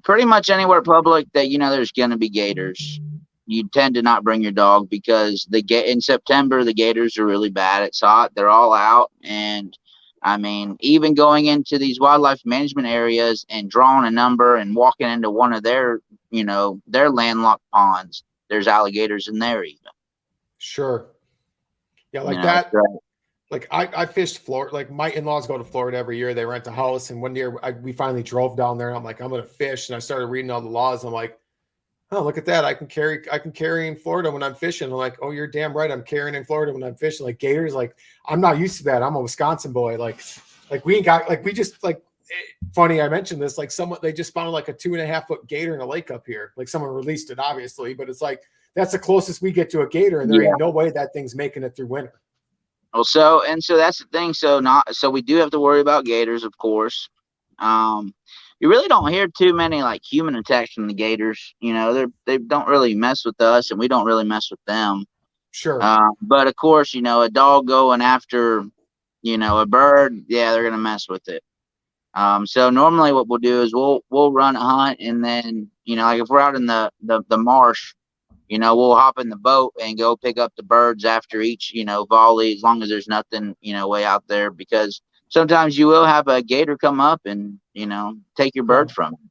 pretty much anywhere public that there's gonna be gators. You tend to not bring your dog because in September the gators are really bad. It's hot. They're all out, and I mean, even going into these wildlife management areas and drawing a number and walking into one of their landlocked ponds, there's alligators in there even. Sure. Yeah. Like You that. so, Like I fished Florida. Like my in-laws go to Florida every year. They rent a house. And one year we finally drove down there and I'm like, I'm going to fish. And I started reading all the laws. I'm like, oh, look at that. I can carry in Florida when I'm fishing. I'm like, oh, you're damn right. I'm carrying in Florida when I'm fishing. Like gators, like I'm not used to that. I'm a Wisconsin boy. Like we ain't got, like, we just like, funny. I mentioned this, like they just found like a 2.5-foot gator in a lake up here. Like someone released it, obviously, but it's like, that's the closest we get to a gator. And there yeah. ain't no way that thing's making it through winter. Well, so that's the thing. So we do have to worry about gators, of course. You really don't hear too many like human attacks from the gators. They don't really mess with us, and we don't really mess with them. Sure. But of course, a dog going after, a bird, yeah, they're gonna mess with it. So normally what we'll do is we'll run a hunt, and then like if we're out in the marsh, we'll hop in the boat and go pick up the birds after each, volley, as long as there's nothing, way out there, because sometimes you will have a gator come up and, take your bird from you.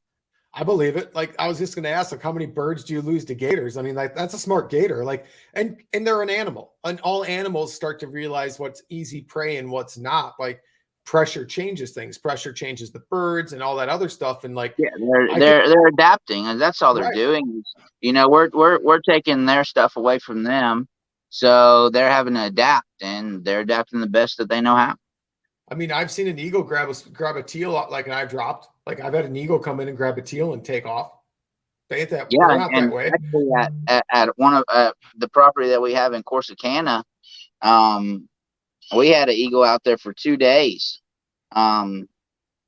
I believe it. Like I was just going to ask, like, how many birds do you lose to gators? I mean, like that's a smart gator. Like, and they're an animal, and all animals start to realize what's easy prey and what's not. Like pressure changes things. Pressure changes the birds and all that other stuff. And like, Yeah, they're adapting, and that's all they're right. doing. We're taking their stuff away from them, so they're having to adapt, and they're adapting the best that they know how. I mean, I've seen an eagle grab a teal like an I've dropped. Like I've had an eagle come in and grab a teal and take off. They ain't that. Yeah, they're not and that way. actually at one of the property that we have in Corsicana, we had an eagle out there for 2 days, hunting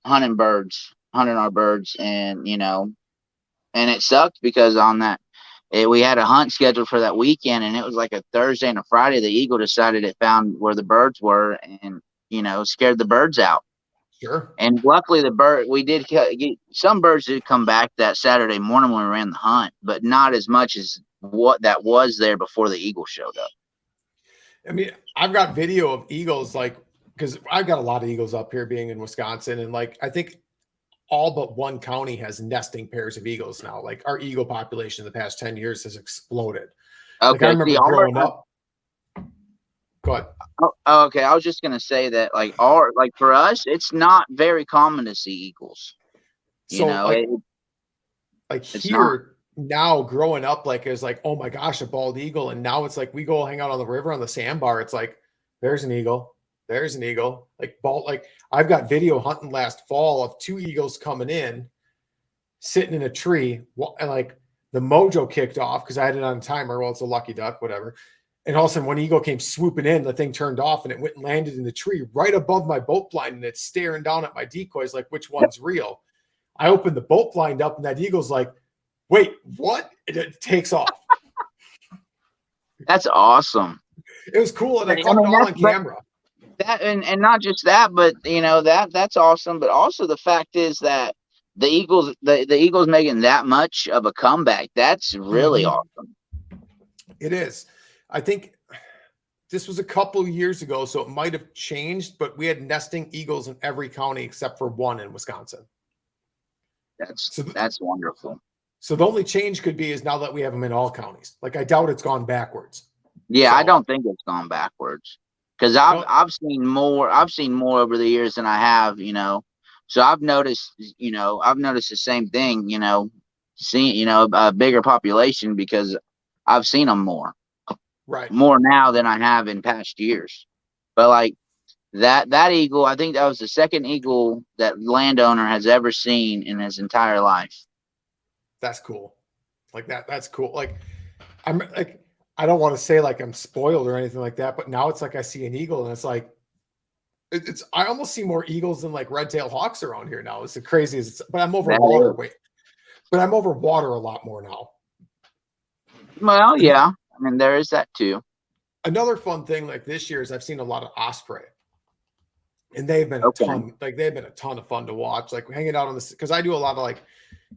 our birds, and and it sucked because we had a hunt scheduled for that weekend, and it was like a Thursday and a Friday. The eagle decided it found where the birds were, and scared the birds out. Sure. And luckily, we did get some birds did come back that Saturday morning when we ran the hunt, but not as much as what that was there before the eagle showed up. I mean, I've got video of eagles, like, because I've got a lot of eagles up here being in Wisconsin. And like, I think all but one county has nesting pairs of eagles now. Like our eagle population in the past 10 years has exploded. Okay. Like I remember growing up. Go ahead. Oh, okay. I was just going to say that like for us, it's not very common to see eagles. So like here now growing up, like it's like, oh my gosh, a bald eagle. And now it's like, we go hang out on the river on the sandbar. It's like, there's an eagle. There's an eagle. Like bald, like I've got video hunting last fall of 2 eagles coming in, sitting in a tree. And like the mojo kicked off because I had it on a timer. Well, it's a lucky duck, whatever. And all of a sudden, one eagle came swooping in, the thing turned off and it went and landed in the tree right above my boat blind. And it's staring down at my decoys like, which one's real? I opened the boat blind up and that eagle's like, wait, what? It takes off. That's awesome. It was cool. And I caught it all on camera. That and not just that, but that's awesome. But also the fact is that the Eagles making that much of a comeback. That's really awesome. It is. I think this was a couple years ago, so it might have changed, but we had nesting eagles in every county except for one in Wisconsin. That's wonderful. So the only change could be is now that we have them in all counties. Like I doubt it's gone backwards. Yeah, so, I don't think it's gone backwards because I've seen more over the years than I have, So I've noticed the same thing, seeing a bigger population because I've seen them more Right. now than I have in past years. But like that eagle, I think that was the second eagle that landowner has ever seen in his entire life. That's cool. Like that's cool. Like I'm like, I don't want to say like I'm spoiled or anything like that, but now it's like I see an eagle and it's like it's I almost see more eagles than like red-tailed hawks around here now. It's the craziest. But I'm over water. Wait, but I'm over water a lot more now. Well, yeah. I mean, there is that too. Another fun thing like this year is I've seen a lot of osprey. And they've been a ton, like they've been a ton of fun to watch, like hanging out on this. Cause I do a lot of like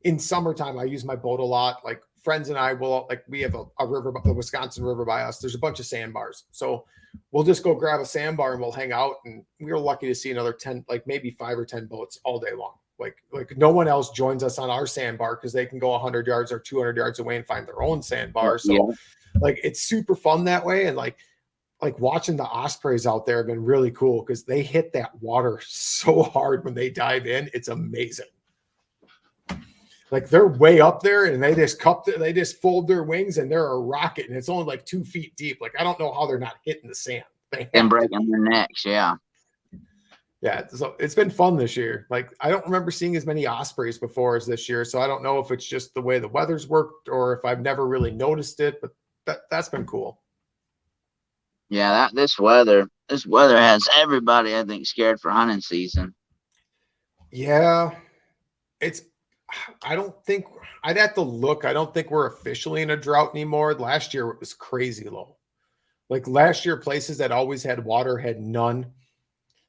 in summertime, I use my boat a lot. Like friends and I will, like, we have a river, the Wisconsin River by us. There's a bunch of sandbars. So we'll just go grab a sandbar and we'll hang out. And we were lucky to see another 10, like maybe 5 or 10 boats all day long. Like no one else joins us on our sandbar because they can go 100 yards or 200 yards away and find their own sandbar. So like it's super fun that way. And like watching the ospreys out there have been really cool because they hit that water so hard when they dive in. It's amazing. Like they're way up there and they just fold their wings and they're a rocket and it's only like 2 feet deep. Like I don't know how they're not hitting the sand. And breaking their necks. Yeah. Yeah. So it's been fun this year. Like I don't remember seeing as many ospreys before as this year. So I don't know if it's just the way the weather's worked or if I've never really noticed it, but that's been cool. Yeah, this weather has everybody, I think, scared for hunting season. Yeah, I don't think I'd have to look. I don't think we're officially in a drought anymore. Last year it was crazy low. Like last year, places that always had water had none.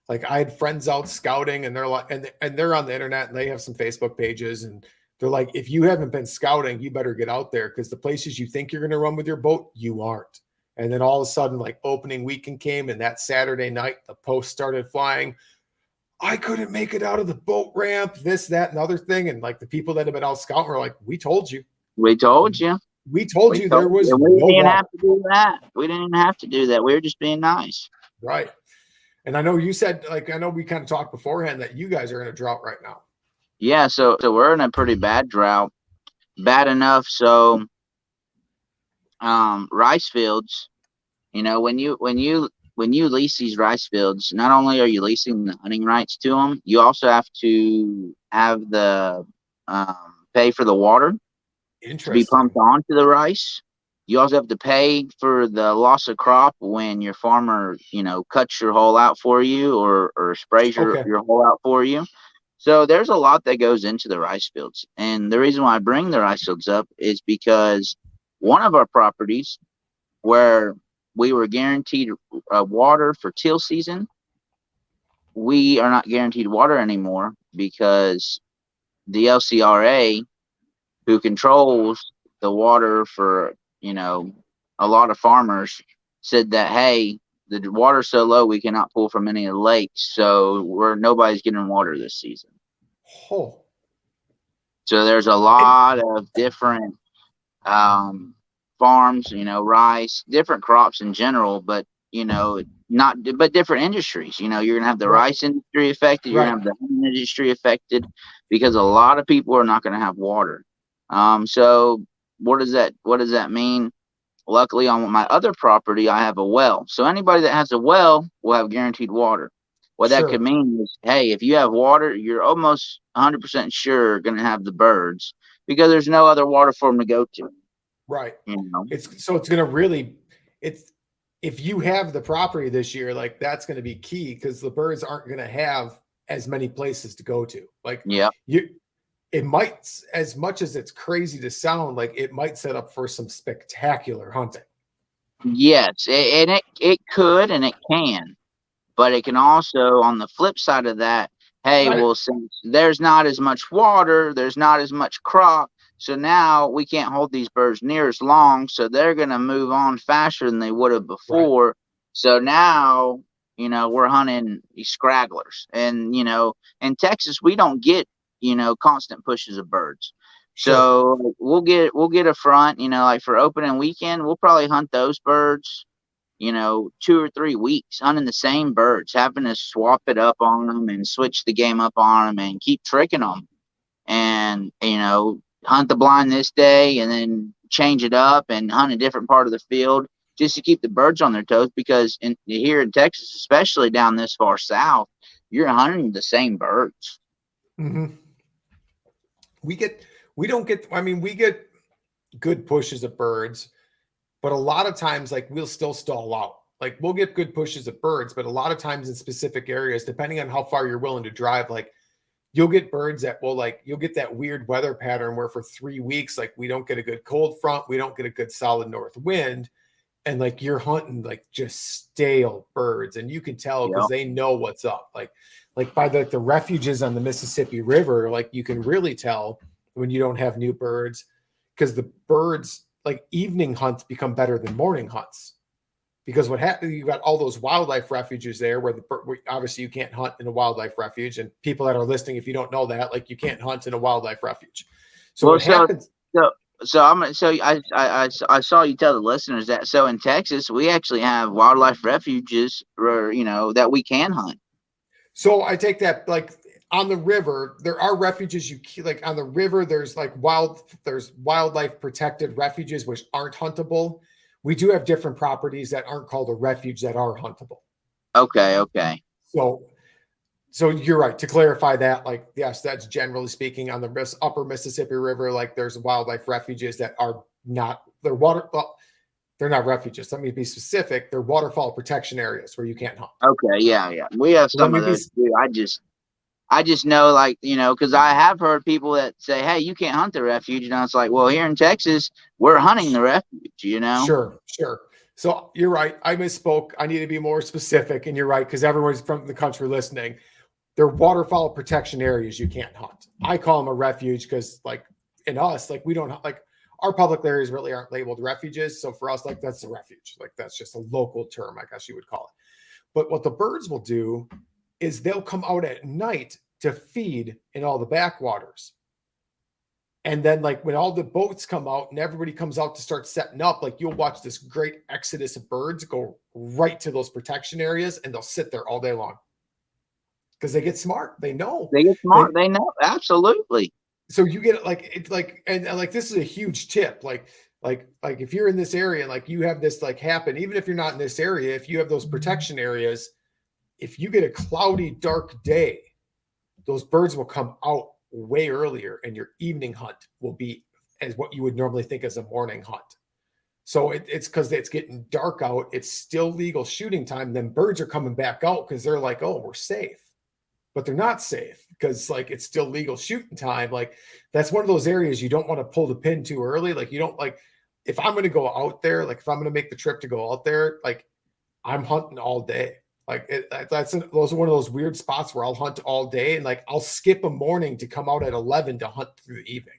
Like I had friends out scouting, and they're like, and they're on the internet, and they have some Facebook pages, and they're like, if you haven't been scouting, you better get out there because the places you think you're going to run with your boat, you aren't. And then all of a sudden, like opening weekend came, and that Saturday night, the posts started flying. I couldn't make it out of the boat ramp, this, that, and other thing. And like the people that have been out scouting were like, we told you. We told you. We told you there was we didn't have to do that. We didn't even have to do that. We were just being nice. Right. And I know you said, like, I know we kind of talked beforehand that you guys are in a drought right now. Yeah. So we're in a pretty bad drought. Bad enough. So rice fields, you know, when you lease these rice fields, not only are you leasing the hunting rights to them, you also have to have the pay for the water to be pumped onto the rice. You also have to pay for the loss of crop when your farmer, you know, cuts your hole out for you or sprays your hole out for you. So there's a lot that goes into the rice fields. And the reason why I bring the rice fields up is because one of our properties where we were guaranteed water for teal season, we are not guaranteed water anymore because the LCRA, who controls the water for, you know, a lot of farmers, said that, hey, the water's so low we cannot pull from any of the lakes, so nobody's getting water this season. Oh. So there's a lot of different farms, you know, rice, different crops in general, but, you know, but different industries. You know, you're gonna have the rice industry affected, you're gonna have the hunting industry affected because a lot of people are not gonna have water. So what does that mean? Luckily, on my other property, I have a well. So anybody that has a well will have guaranteed water. What that could mean is, hey, if you have water, you're almost 100% sure going to have the birds because there's no other water for them to go to. Right. You know? It's going to really, if you have the property this year, like that's going to be key because the birds aren't going to have as many places to go to. Like, it might, as much as it's crazy to sound, like it might set up for some spectacular hunting. Yes, and it could and it can, but it can also, on the flip side of that, hey, well, since there's not as much water, there's not as much crop, so now we can't hold these birds near as long, so they're going to move on faster than they would have before. Right. So now, you know, we're hunting these scragglers, and, you know, in Texas, we don't get, you know, constant pushes of birds. So we'll get a front, you know, like for opening weekend, we'll probably hunt those birds, you know, 2 or 3 weeks, hunting the same birds, having to swap it up on them and switch the game up on them and keep tricking them. And, you know, hunt the blind this day and then change it up and hunt a different part of the field just to keep the birds on their toes, because here in Texas, especially down this far south, you're hunting the same birds. Mm-hmm. We get good pushes of birds, but a lot of times, like, we'll still stall out. Like, we'll get good pushes of birds, but a lot of times in specific areas, depending on how far you're willing to drive, like, you'll get birds that will, like, you'll get that weird weather pattern where for 3 weeks, like, we don't get a good cold front, we don't get a good solid north wind, and like you're hunting like just stale birds, and you can tell because they know what's up. Like by the refuges on the Mississippi River, like you can really tell when you don't have new birds, because the birds, like, evening hunts become better than morning hunts. Because what happens, you got all those wildlife refuges there where obviously you can't hunt in a wildlife refuge, and people that are listening, if you don't know that, like, you can't hunt in a wildlife refuge. So what happens? I saw you tell the listeners that. So in Texas, we actually have wildlife refuges, that we can hunt. So I take that, like, on the river, there are refuges like on the river. There's wildlife protected refuges which aren't huntable. We do have different properties that aren't called a refuge that are huntable. Okay. So you're right to clarify that. Like, yes, that's generally speaking on the upper Mississippi River. Like, there's wildlife refuges that are not, they're not refuges. Let me be specific. They're waterfowl protection areas where you can't hunt. Okay. Yeah. We have some of those too. I just know, like, because I have heard people that say, hey, you can't hunt the refuge. And I was like, well, here in Texas, we're hunting the refuge, Sure. So you're right. I misspoke. I need to be more specific. And you're right, because everyone's from the country listening. They're waterfowl protection areas you can't hunt. I call them a refuge because, like, in us, like, we don't, like, our public areas really aren't labeled refuges. So for us, like, that's a refuge. Like, that's just a local term, I guess you would call it. But what the birds will do is they'll come out at night to feed in all the backwaters. And then, like, when all the boats come out and everybody comes out to start setting up, like, you'll watch this great exodus of birds go right to those protection areas, and they'll sit there all day long. Because they get smart. They know. They know. Absolutely. So you get and this is a huge tip. Like if you're in this area and, like, you have this, like, happen, even if you're not in this area, if you have those protection areas, if you get a cloudy, dark day, those birds will come out way earlier, and your evening hunt will be as what you would normally think as a morning hunt. So it's because it's getting dark out. It's still legal shooting time. Then birds are coming back out because they're like, oh, we're safe. But they're not safe because, like, it's still legal shooting time. Like, that's one of those areas you don't want to pull the pin too early. Like, you don't, like, if I'm going to go out there, like, if I'm going to make the trip to go out there, like, I'm hunting all day. Like, those are one of those weird spots where I'll hunt all day, and, like, I'll skip a morning to come out at 11 to hunt through the evening.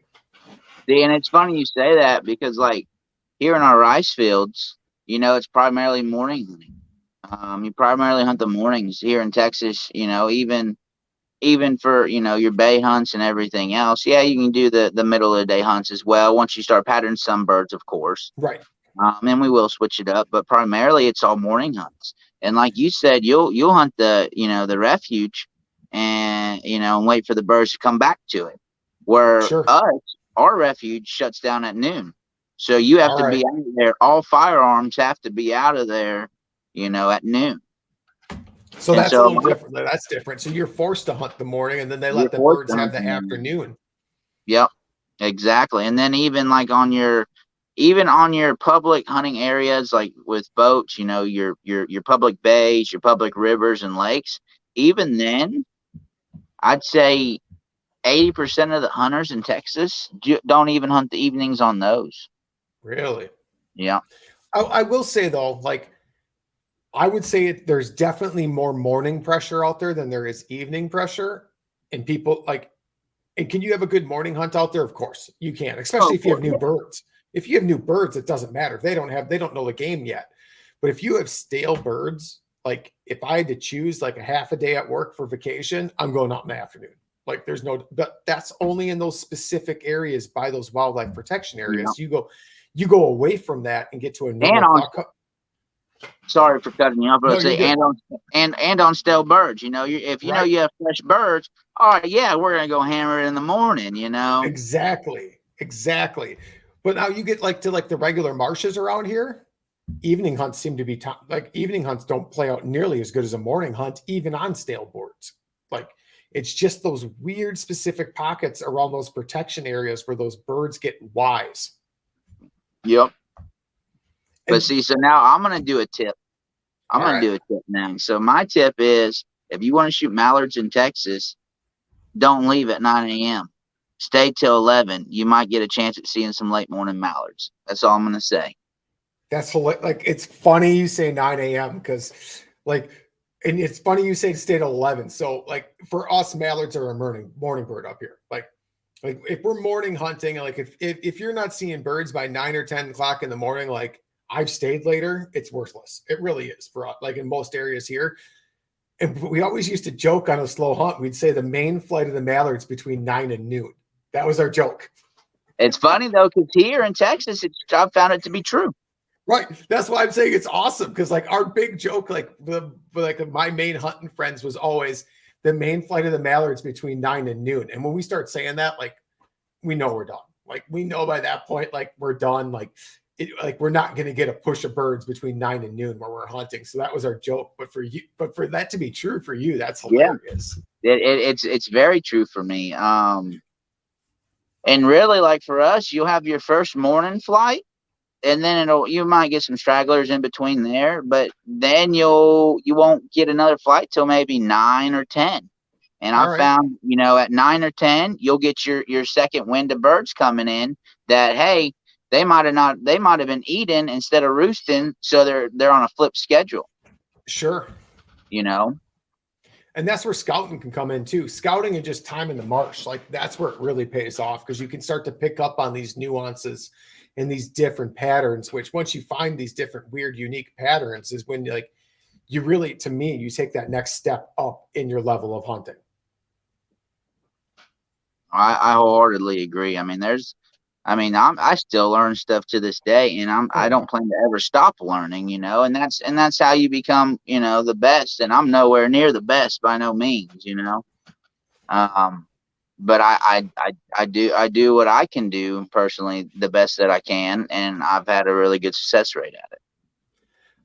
See, and it's funny you say that because, like, here in our rice fields, it's primarily morning hunting. You primarily hunt the mornings here in Texas. Even for your bay hunts and everything else, yeah, you can do the middle of the day hunts as well once you start patterning some birds, of course. Right. And we will switch it up, but primarily it's all morning hunts. And like you said, you'll hunt the refuge and and wait for the birds to come back to it. Where our refuge shuts down at noon, so you have to be out of there. All firearms have to be out of there, at noon. So that's a little different. That's different. So you're forced to hunt the morning, and then they let the birds have the afternoon. Yep, exactly. And then even like on your public hunting areas, like with boats, your public bays, your public rivers and lakes, even then, I'd say 80% of the hunters in Texas don't even hunt the evenings on those. Really? Yeah. I will say, though, like, I would say there's definitely more morning pressure out there than there is evening pressure. And people, like, and can you have a good morning hunt out there? Of course you can, especially if you have new birds. If you have new birds, it doesn't matter. If they don't know the game yet. But if you have stale birds, like, if I had to choose, like, a half a day at work for vacation, I'm going out in the afternoon. Like, but that's only in those specific areas by those wildlife protection areas. Yeah. You go away from that and get to another. Sorry for cutting you off, but and on stale birds. If you have fresh birds, all right, yeah, we're gonna go hammer it in the morning. Exactly. Exactly. But now you get like to like the regular marshes around here. Evening hunts seem to be like evening hunts don't play out nearly as good as a morning hunt, even on stale boards. Like it's just those weird specific pockets around those protection areas where those birds get wise. Yep. But And, see, so now I'm going to do a tip. I'm going to do a tip now. So my tip is if you want to shoot mallards in Texas, don't leave at 9 a.m. Stay till 11. You might get a chance at seeing some late morning mallards. That's all I'm going to say. That's like, it's funny you say 9 a.m. because like, and it's funny you say to stay till 11. So like for us, mallards are a morning bird up here. Like if we're morning hunting, like if you're not seeing birds by 9 or 10 o'clock in the morning, like I've stayed later, it's worthless. It really is for us, like in most areas here. And we always used to joke on a slow hunt. We'd say the main flight of the mallards between 9 and noon. That was our joke. It's funny though, because here in Texas, I've found it to be true. Right. That's why I'm saying it's awesome. Because like our big joke, like my main hunting friends was always the main flight of the mallards between 9 and noon. And when we start saying that, like we know we're done. Like we know by that point, like we're done. Like we're not going to get a push of birds between 9 and noon where we're hunting. So that was our joke. But for you, but for that to be true for you, that's hilarious. Yeah. It's very true for me. And really, like for us, you'll have your first morning flight. And then you might get some stragglers in between there, but then you won't get another flight till maybe 9 or 10. And I found, at 9 or 10, you'll get your second wind of birds coming in that, hey, they might have been eating instead of roosting. So they're on a flip schedule. Sure. And that's where scouting can come in too. Scouting and just time in the marsh. Like that's where it really pays off because you can start to pick up on these nuances and these different patterns, which once you find these different weird, unique patterns is when like you really, to me, you take that next step up in your level of hunting. I wholeheartedly agree. I mean, I still learn stuff to this day, and I don't plan to ever stop learning, and that's how you become, the best. And I'm nowhere near the best by no means, but I do what I can do personally the best that I can, and I've had a really good success rate at it.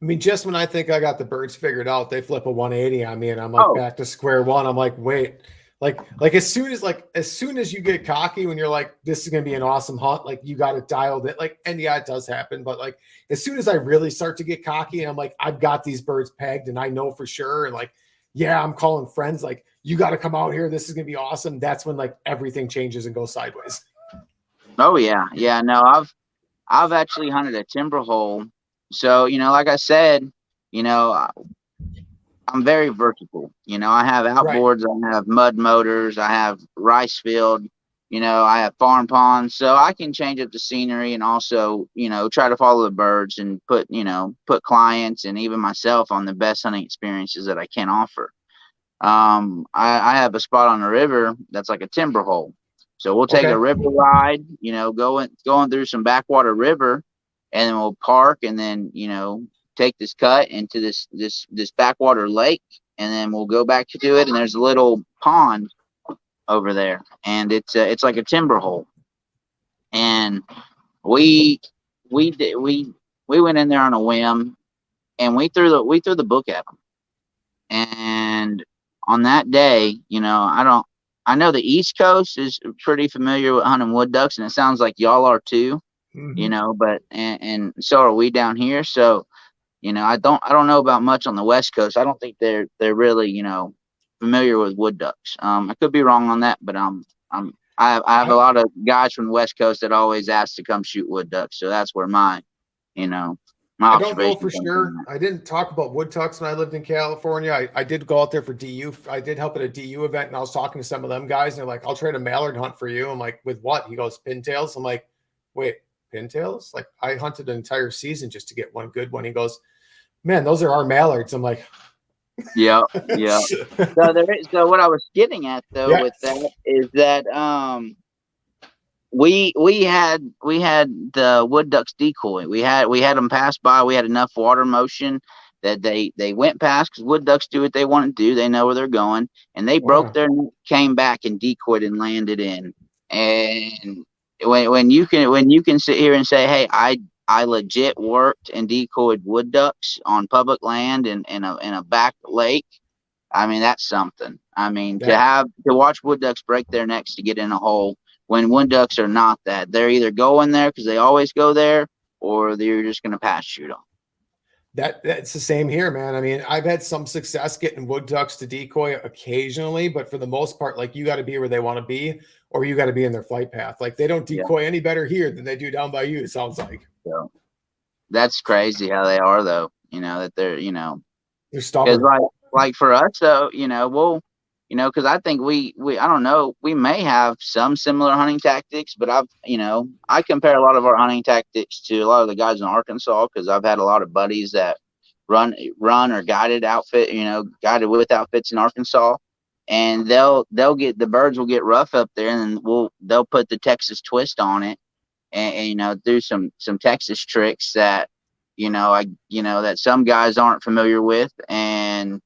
I mean, just when I think I got the birds figured out, they flip a 180 on me, and I'm like back to square one. I'm like, wait, like as soon as you get cocky when you're like, this is gonna be an awesome hunt, like you got it dialed in, like, and yeah, it does happen, but like as soon as I really start to get cocky and I'm like, I've got these birds pegged and I know for sure, and like, yeah, I'm calling friends, like, you got to come out here. This is going to be awesome. That's when like everything changes and goes sideways. Oh yeah. Yeah. No, I've actually hunted a timber hole. So, like I said, I'm very vertical. I have outboards, I have mud motors, I have rice field, I have farm ponds. So I can change up the scenery and also, try to follow the birds and put clients and even myself on the best hunting experiences that I can offer. I have a spot on the river that's like a timber hole. So we'll take a river ride, going through some backwater river, and then we'll park and then, take this cut into this backwater lake, and then we'll go back to it. And there's a little pond over there, and it's like a timber hole. And we went in there on a whim, and we threw the book at them. And on that day, I know the East Coast is pretty familiar with hunting wood ducks, and it sounds like y'all are too, but and so are we down here. So, I don't know about much on the West Coast. I don't think they're really, familiar with wood ducks. I could be wrong on that, but I have a lot of guys from the West Coast that always ask to come shoot wood ducks. So that's where my I don't know for sure. I didn't talk about wood ducks when I lived in California. I did go out there for DU. I did help at a DU event, and I was talking to some of them guys, and they're like, I'll trade a mallard hunt for you. I'm like, with what? He goes, pintails. I'm like, wait, pintails? Like, I hunted an entire season just to get one good one. He goes, man, those are our mallards. I'm like, yeah. So what I was getting at though with that is that we had the wood ducks decoy. We had them pass by. We had enough water motion that they went past, because wood ducks do what they want to do. They know where they're going, and they broke their neck, came back and decoyed and landed in. And when you can sit here and say, hey, I legit worked and decoyed wood ducks on public land in a back lake. I mean, that's something. I mean, to watch wood ducks break their necks to get in a hole when wood ducks are not that. They're either going there because they always go there, or they're just going to pass shoot them. That's the same here, man. I mean, I've had some success getting wood ducks to decoy occasionally, but for the most part, like, you got to be where they want to be, or you got to be in their flight path. Like, they don't decoy any better here than they do down by you, it sounds like. So that's crazy how they are, though. That they're they're stubborn. Like for us, though, because I think we I don't know, we may have some similar hunting tactics, but I compare a lot of our hunting tactics to a lot of the guys in Arkansas, because I've had a lot of buddies that run or guided guided with outfits in Arkansas, and they'll get, the birds will get rough up there, and they'll put the Texas twist on it, and do some Texas tricks that that some guys aren't familiar with, and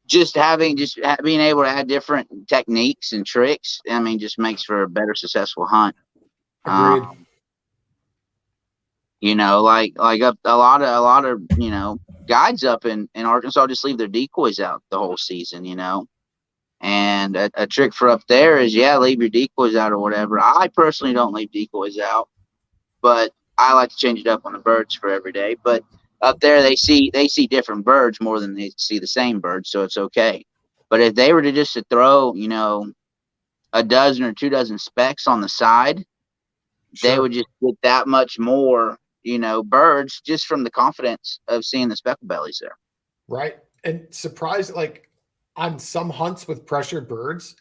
just being able to add different techniques and tricks, I mean, just makes for a better successful hunt. Agreed. Like a lot of guides up in Arkansas just leave their decoys out the whole season, and a trick for up there is, leave your decoys out or whatever. I personally don't leave decoys out, but I like to change it up on the birds for every day. But up there, they see different birds more than they see the same birds, so it's okay. But if they were to just throw, a dozen or 2 dozen specks on the side, they would just get that much more, birds, just from the confidence of seeing the speckle bellies there. Right. And surprised, like, on some hunts with pressured birds,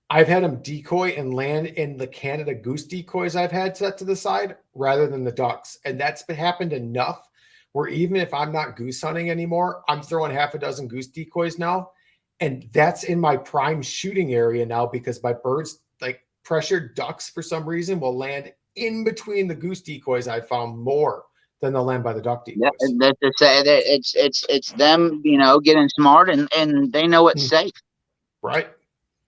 I've had them decoy and land in the Canada goose decoys I've had set to the side rather than the ducks. And that's happened enough where even if I'm not goose hunting anymore, I'm throwing half a dozen goose decoys now. And that's in my prime shooting area now, because my birds, like, pressured ducks for some reason will land in between the goose decoys. I found more than they'll land by the duck decoys. Yeah, it's them, getting smart, and they know it's safe. Right.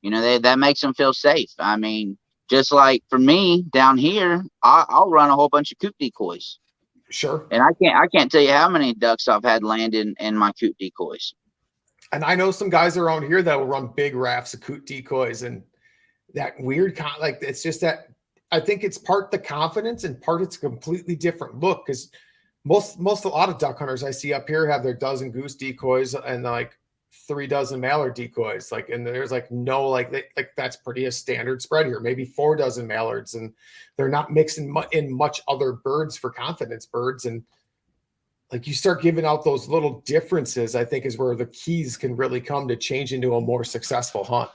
That makes them feel safe. I mean, just like for me down here, I'll run a whole bunch of coot decoys. Sure. And I can't tell you how many ducks I've had land in my coot decoys. And I know some guys around here that will run big rafts of coot decoys, and that weird like, it's just that, I think it's part the confidence and part it's a completely different look, because a lot of duck hunters I see up here have their dozen goose decoys and like 3 dozen mallard decoys, like, and there's like no, like that's pretty a standard spread here, maybe 4 dozen mallards, and they're not mixing in much other birds for confidence birds. And like, you start giving out those little differences, I think is where the keys can really come to change into a more successful hunt.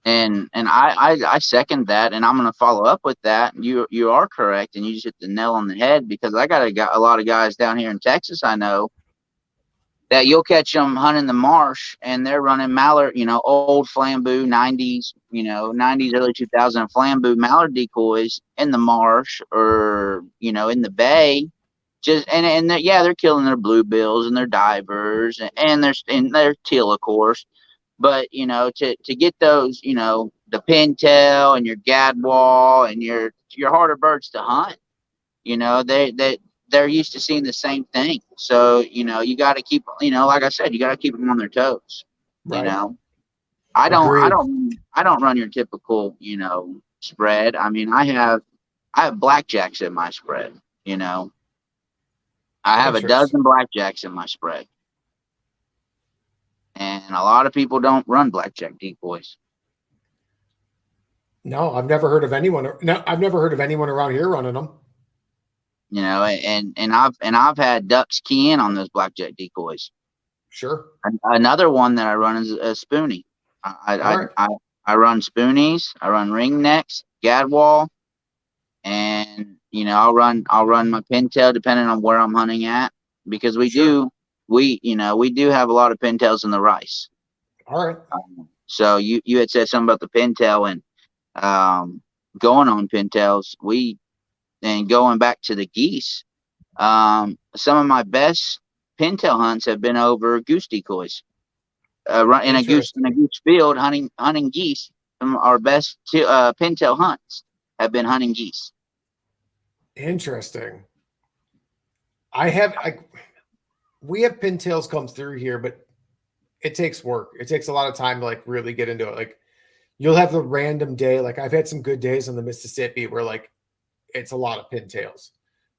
And I second that, and I'm going to follow up with that. You are correct, and you just hit the nail on the head, because I got a lot of guys down here in Texas I know that you'll catch them hunting the marsh, and they're running mallard, old flambeau 90s, 90s, early 2000 flambeau mallard decoys in the marsh, or, in the bay. They're killing their bluebills and their divers and their teal, of course. But, to get those, the pintail and your gadwall and your harder birds to hunt, they're used to seeing the same thing. So, you got to keep, like I said, you got to keep them on their toes. Right. I don't run your typical, spread. I mean, I have blackjacks in my spread, I have a dozen blackjacks in my spread. And a lot of people don't run blackjack decoys. No, I've never heard of anyone. No, I've never heard of anyone around here running them. And I've had ducks key in on those blackjack decoys. Sure. Another one that I run is a spoonie. I run spoonies. I run ringnecks, gadwall, and I'll run my pintail depending on where I'm hunting at, because we do have a lot of pintails in the rice. All right. So you had said something about the pintail, and going on pintails, and going back to the geese, some of my best pintail hunts have been over goose decoys. In a goose field hunting geese. our best pintail hunts have been hunting geese. Interesting. We have pintails come through here, but it takes work. It takes a lot of time to like really get into it. Like you'll have the random day. Like I've had some good days on the Mississippi where like it's a lot of pintails,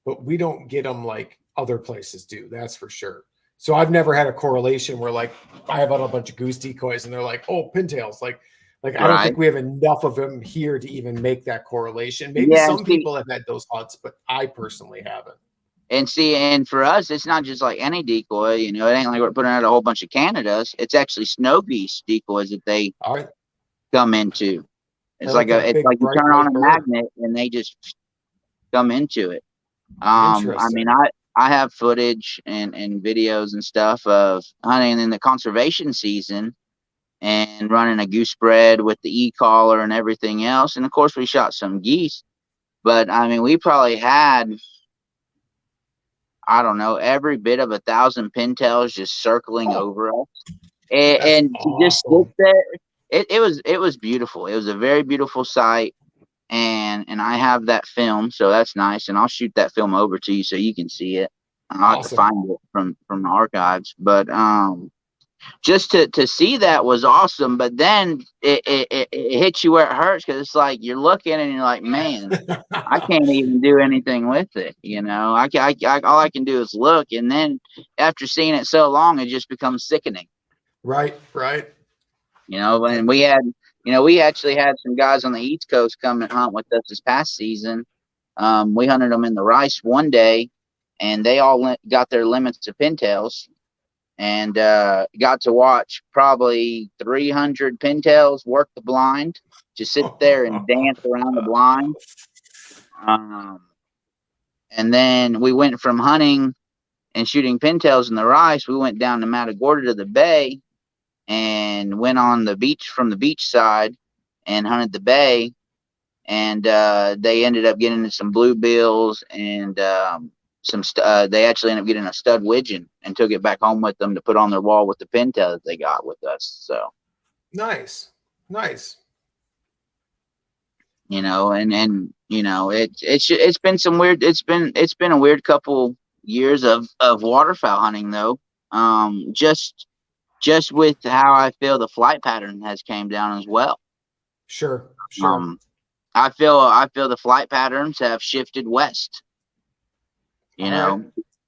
but we don't get them like other places do. That's for sure. So I've never had a correlation where like I have a bunch of goose decoys and they're like, oh, pintails. Like I don't think we have enough of them here to even make that correlation. Maybe some people have had those hunts, but I personally haven't. And for us, it's not just like any decoy, you know, it ain't like we're putting out a whole bunch of Canadas. It's actually snow geese decoys that they come into. It's like you turn on a magnet and they just come into it. I mean, I have footage and videos and stuff of hunting in the conservation season and running a goose spread with the e-collar and everything else. And of course we shot some geese, but I mean, we probably had, I don't know, every bit of 1,000 pintails just circling over us. And to just sit there, it was beautiful. It was a very beautiful sight. And I have that film, so that's nice. And I'll shoot that film over to you so you can see it. I'll have to find it from the archives. But just to see that was awesome. But then it hits you where it hurts, because it's like you're looking and you're like, man, I can't even do anything with it. You know, all I can do is look. And then after seeing it so long, it just becomes sickening. Right. You know, and we actually had some guys on the East Coast come and hunt with us this past season. We hunted them in the rice one day, and they all got their limits of pintails, and got to watch probably 300 pintails work the blind, just sit there and dance around the blind. And then we went from hunting and shooting pintails in the rice, we went down to Matagorda to the bay and went on the beach from the beach side and hunted the bay. And they ended up getting some bluebills and they actually ended up getting a stud widgeon and took it back home with them to put on their wall with the pintail that they got with us. So nice. You know, and you know, it's been some weird. It's been a weird couple years of waterfowl hunting though. Just with how I feel the flight pattern has came down as well. Sure. I feel the flight patterns have shifted west. You know,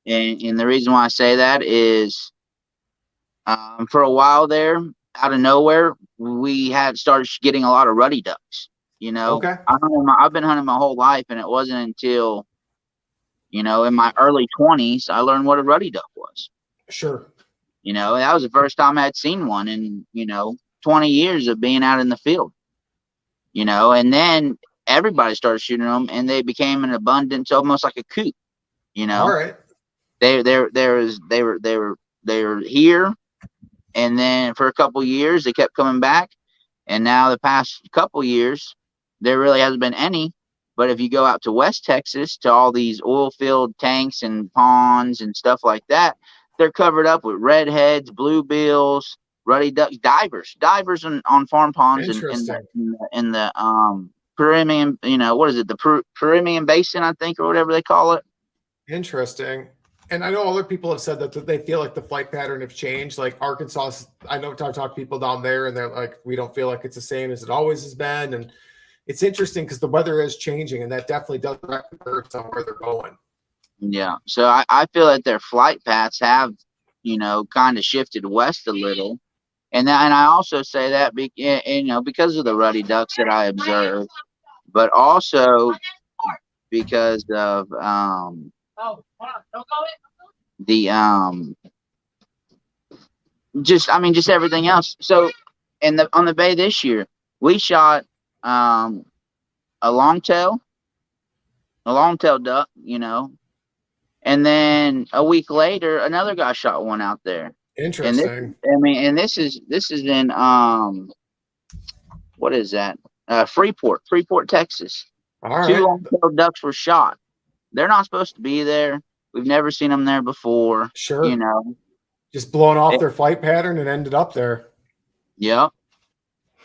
and the reason why I say that is, for a while there, out of nowhere, we had started getting a lot of ruddy ducks. You know, I've been hunting my whole life, and it wasn't until, you know, in my early 20s, I learned what a ruddy duck was. Sure. You know, that was the first time I had seen one in, you know, 20 years of being out in the field. You know, and then everybody started shooting them, and they became an abundance, almost like a coop. You know, all right. They were here, and then for a couple years they kept coming back, and now the past couple years there really hasn't been any. But if you go out to West Texas to all these oil field tanks and ponds and stuff like that, they're covered up with redheads, bluebills, ruddy ducks, divers on farm ponds in the Permian, you know, what is it, the Permian Basin, I think, or whatever they call it. Interesting. And I know other people have said that they feel like the flight pattern have changed. Like Arkansas, I know I've talked to people down there, and they're like, we don't feel like it's the same as it always has been. And it's interesting because the weather is changing, and that definitely does affect birds on where they're going. Yeah. So I feel that their flight paths have, you know, kind of shifted west a little. And I also say that, you know, because of the ruddy ducks that I observed, but also because of just everything else. So on the bay this year, we shot a longtail duck, you know, and then a week later another guy shot one out there. Interesting. And this is in what is that? Freeport, Texas. All right. 2 long-tailed ducks were shot. They're not supposed to be there. We've never seen them there before. Sure. You know, just blowing off their flight pattern and ended up there. Yep.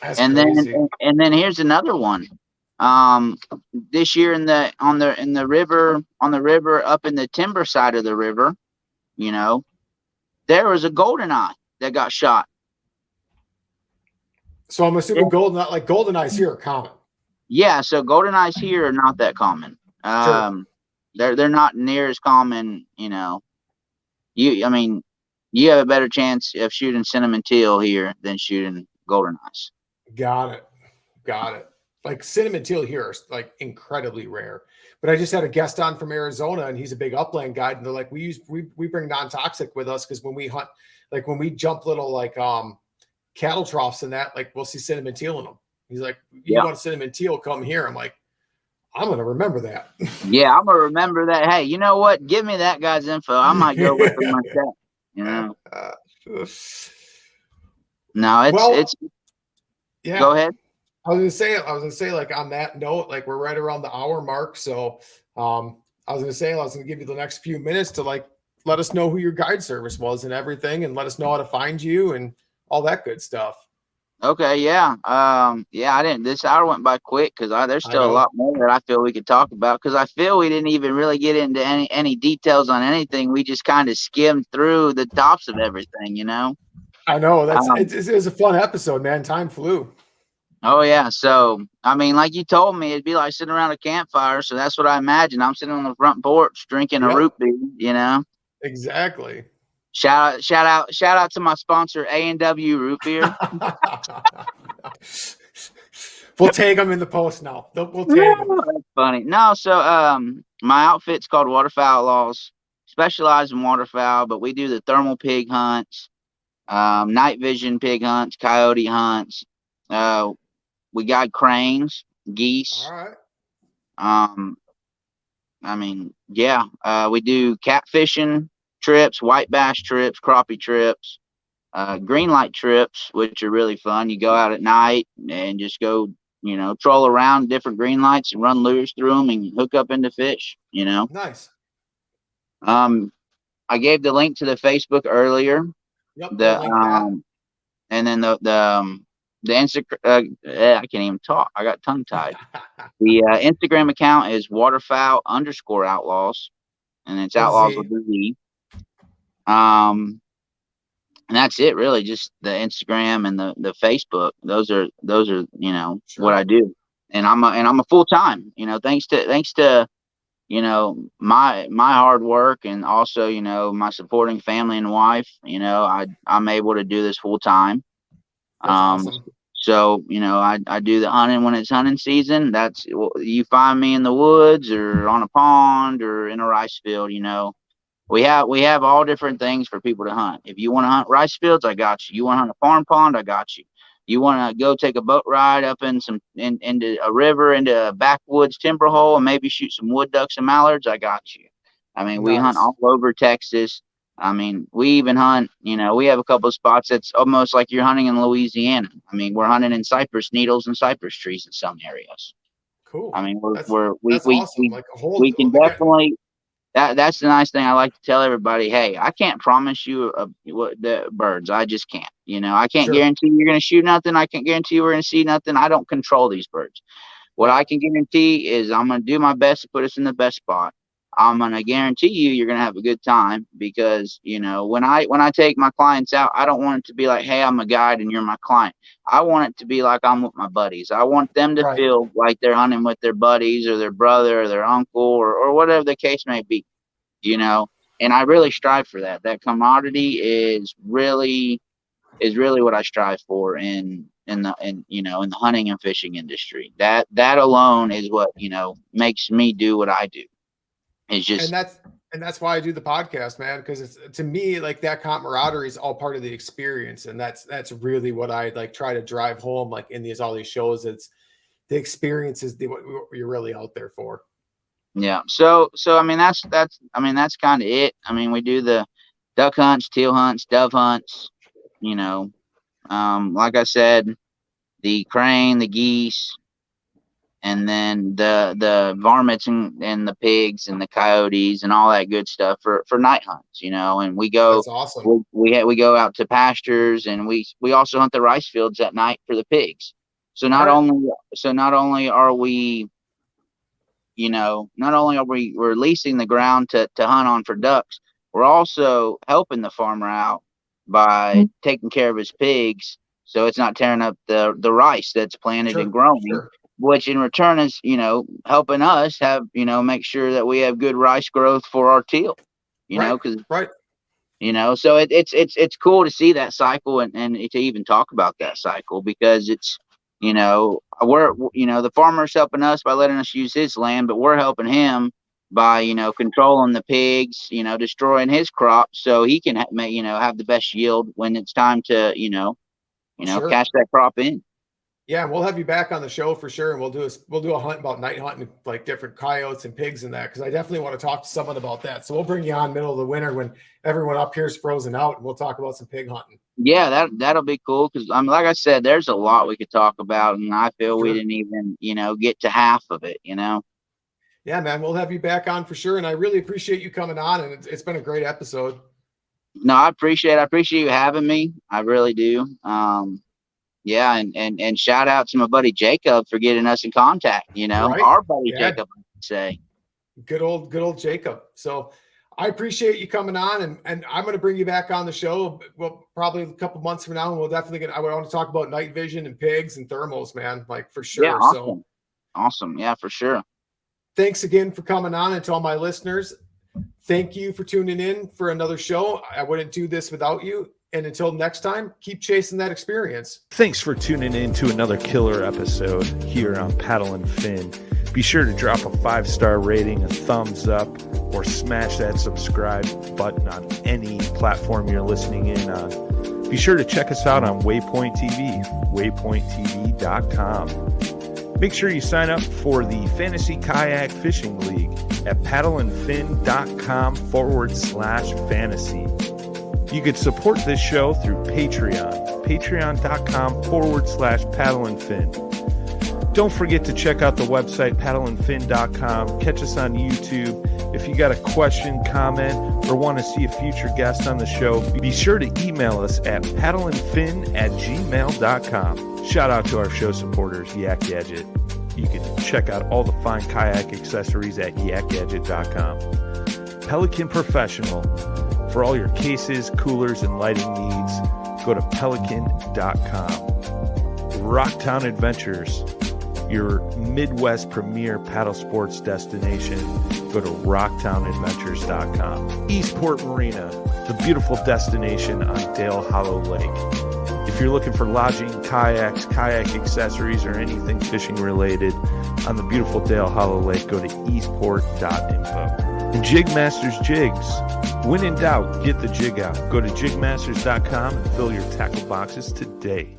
That's And crazy. then here's another one. This year in the river, on the river up in the timber side of the river, you know, there was a goldeneye that got shot. So I'm assuming golden eyes here are common. Yeah, so goldeneyes here are not that common. Sure. They're not near as common, you know. I mean, you have a better chance of shooting cinnamon teal here than shooting goldeneyes. Got it. Like cinnamon teal here are like incredibly rare. But I just had a guest on from Arizona, and he's a big upland guide, and they're like, we bring non-toxic with us because when we hunt, like when we jump little like cattle troughs and that, like we'll see cinnamon teal in them. He's like, you want cinnamon teal, come here. I'm like, I'm gonna remember that. Yeah, I'm gonna remember that. Hey, you know what? Give me that guy's info. I might go with him myself. You know. No, it's. Yeah. Go ahead. I was gonna say, like on that note, like we're right around the hour mark. So I was gonna give you the next few minutes to like let us know who your guide service was and everything, and let us know how to find you and all that good stuff. Okay, yeah. I didn't. This hour went by quick because there's still a lot more that I feel we could talk about, because I feel we didn't even really get into any details on anything. We just kind of skimmed through the tops of everything, you know. I know it was a fun episode, man. Time flew. Oh yeah. So I mean, like you told me, it'd be like sitting around a campfire. So that's what I imagine. I'm sitting on the front porch drinking a root beer, you know. Exactly. Shout out to my sponsor, A&W Root Beer. We'll tag them in the post now. We'll tag them. That's funny. No, so my outfit's called Waterfowl Outlawz. Specialize in waterfowl, but we do the thermal pig hunts, night vision pig hunts, coyote hunts. We got cranes, geese. All right. I mean, yeah. We do catfishing trips, white bass trips, crappie trips, green light trips, which are really fun. You go out at night and just go, you know, troll around different green lights and run lures through them and hook up into fish, you know. Nice. I gave the link to the Facebook earlier. Yep. And then the Instagram. I can't even talk. I got tongue tied. The Instagram account is Waterfowl_Outlawz, and it's Outlaws with a Z. And that's it, really. Just the Instagram and the Facebook. Those are you know, what I do, and I'm a full time. You know, thanks to you know, my hard work, and also, you know, my supporting family and wife. You know, I'm able to do this full time. Awesome. So, you know, I do the hunting when it's hunting season. That's, you find me in the woods or on a pond or in a rice field. You know, we have all different things for people to hunt. If you want to hunt rice fields, I got you. You want to hunt a farm pond, I got you. You want to go take a boat ride up into a river, into a backwoods timber hole, and maybe shoot some wood ducks and mallards, I got you. I mean, we hunt all over Texas. I mean, we even hunt, you know, we have a couple of spots that's almost like you're hunting in Louisiana. I mean, we're hunting in cypress needles and cypress trees in some areas. Cool. I mean, awesome. We can definitely. That's the nice thing I like to tell everybody. Hey, I can't promise you the birds. I just can't. You know, I can't guarantee you're going to shoot nothing. I can't guarantee we're going to see nothing. I don't control these birds. What I can guarantee is I'm going to do my best to put us in the best spot. I'm going to guarantee you're going to have a good time, because, you know, when I take my clients out, I don't want it to be like, hey, I'm a guide and you're my client. I want it to be like I'm with my buddies. I want them to feel like they're hunting with their buddies or their brother or their uncle or whatever the case may be, you know. And I really strive for that. That camaraderie is really what I strive for in the hunting and fishing industry. That alone is what, you know, makes me do what I do. It's just, and that's why I do the podcast, man, because it's, to me, like, that camaraderie is all part of the experience, and that's really what I like try to drive home, like in all these shows. It's the experience is what you're really out there for. Yeah. So I mean, that's kind of it. I mean, we do the duck hunts, teal hunts, dove hunts, you know, like I said, the crane, the geese, and then the varmints and the pigs and the coyotes and all that good stuff for night hunts, you know. And we go, that's awesome. We go out to pastures, and we also hunt the rice fields at night for the pigs. So not only are we, not only are we releasing the ground to hunt on for ducks, we're also helping the farmer out by taking care of his pigs, so it's not tearing up the rice that's planted and growing, which in return is, helping us have, make sure that we have good rice growth for our teal, because so it's cool to see that cycle and to even talk about that cycle, because it's, the farmer's helping us by letting us use his land, but we're helping him by, controlling the pigs, destroying his crops so he can have the best yield when it's time to, cash that crop in. Yeah, we'll have you back on the show for sure, and we'll do a hunt about night hunting, like different coyotes and pigs and that, because I definitely want to talk to someone about that. So we'll bring you on middle of the winter when everyone up here is frozen out, and we'll talk about some pig hunting. Yeah, that'll be cool, because like I said, there's a lot we could talk about, and I feel we didn't even get to half of it. Yeah, man, we'll have you back on for sure, and I really appreciate you coming on, and it's been a great episode. No, I appreciate you having me. I really do. Yeah, and shout out to my buddy Jacob for getting us in contact. Our buddy Jacob, I would say. Good old Jacob. So I appreciate you coming on, and I'm going to bring you back on the show. Well, probably a couple months from now, and we'll definitely I want to talk about night vision and pigs and thermals, man, like for sure. Yeah, awesome. Awesome. Yeah, for sure. Thanks again for coming on, and to all my listeners, thank you for tuning in for another show. I wouldn't do this without you. And until next time, keep chasing that experience. Thanks for tuning in to another killer episode here on Paddle and Fin. Be sure to drop a 5-star rating, a thumbs up, or smash that subscribe button on any platform you're listening in on. Be sure to check us out on Waypoint TV, waypointtv.com. Make sure you sign up for the Fantasy Kayak Fishing League at paddleandfin.com/fantasy. You can support this show through Patreon, patreon.com/paddleandfin. Don't forget to check out the website, paddleandfin.com. Catch us on YouTube. If you got a question, comment, or want to see a future guest on the show, be sure to email us at paddleandfin@gmail.com. Shout out to our show supporters, Yak Gadget. You can check out all the fine kayak accessories at yakgadget.com. Pelican Professional. For all your cases, coolers, and lighting needs, go to pelican.com. Rocktown Adventures, your Midwest premier paddle sports destination. Go to rocktownadventures.com. Eastport Marina, the beautiful destination on Dale Hollow Lake. If you're looking for lodging, kayaks, kayak accessories, or anything fishing related on the beautiful Dale Hollow Lake, go to eastport.info. And Jigmasters Jigs. When in doubt, get the jig out. Go to jigmasters.com and fill your tackle boxes today.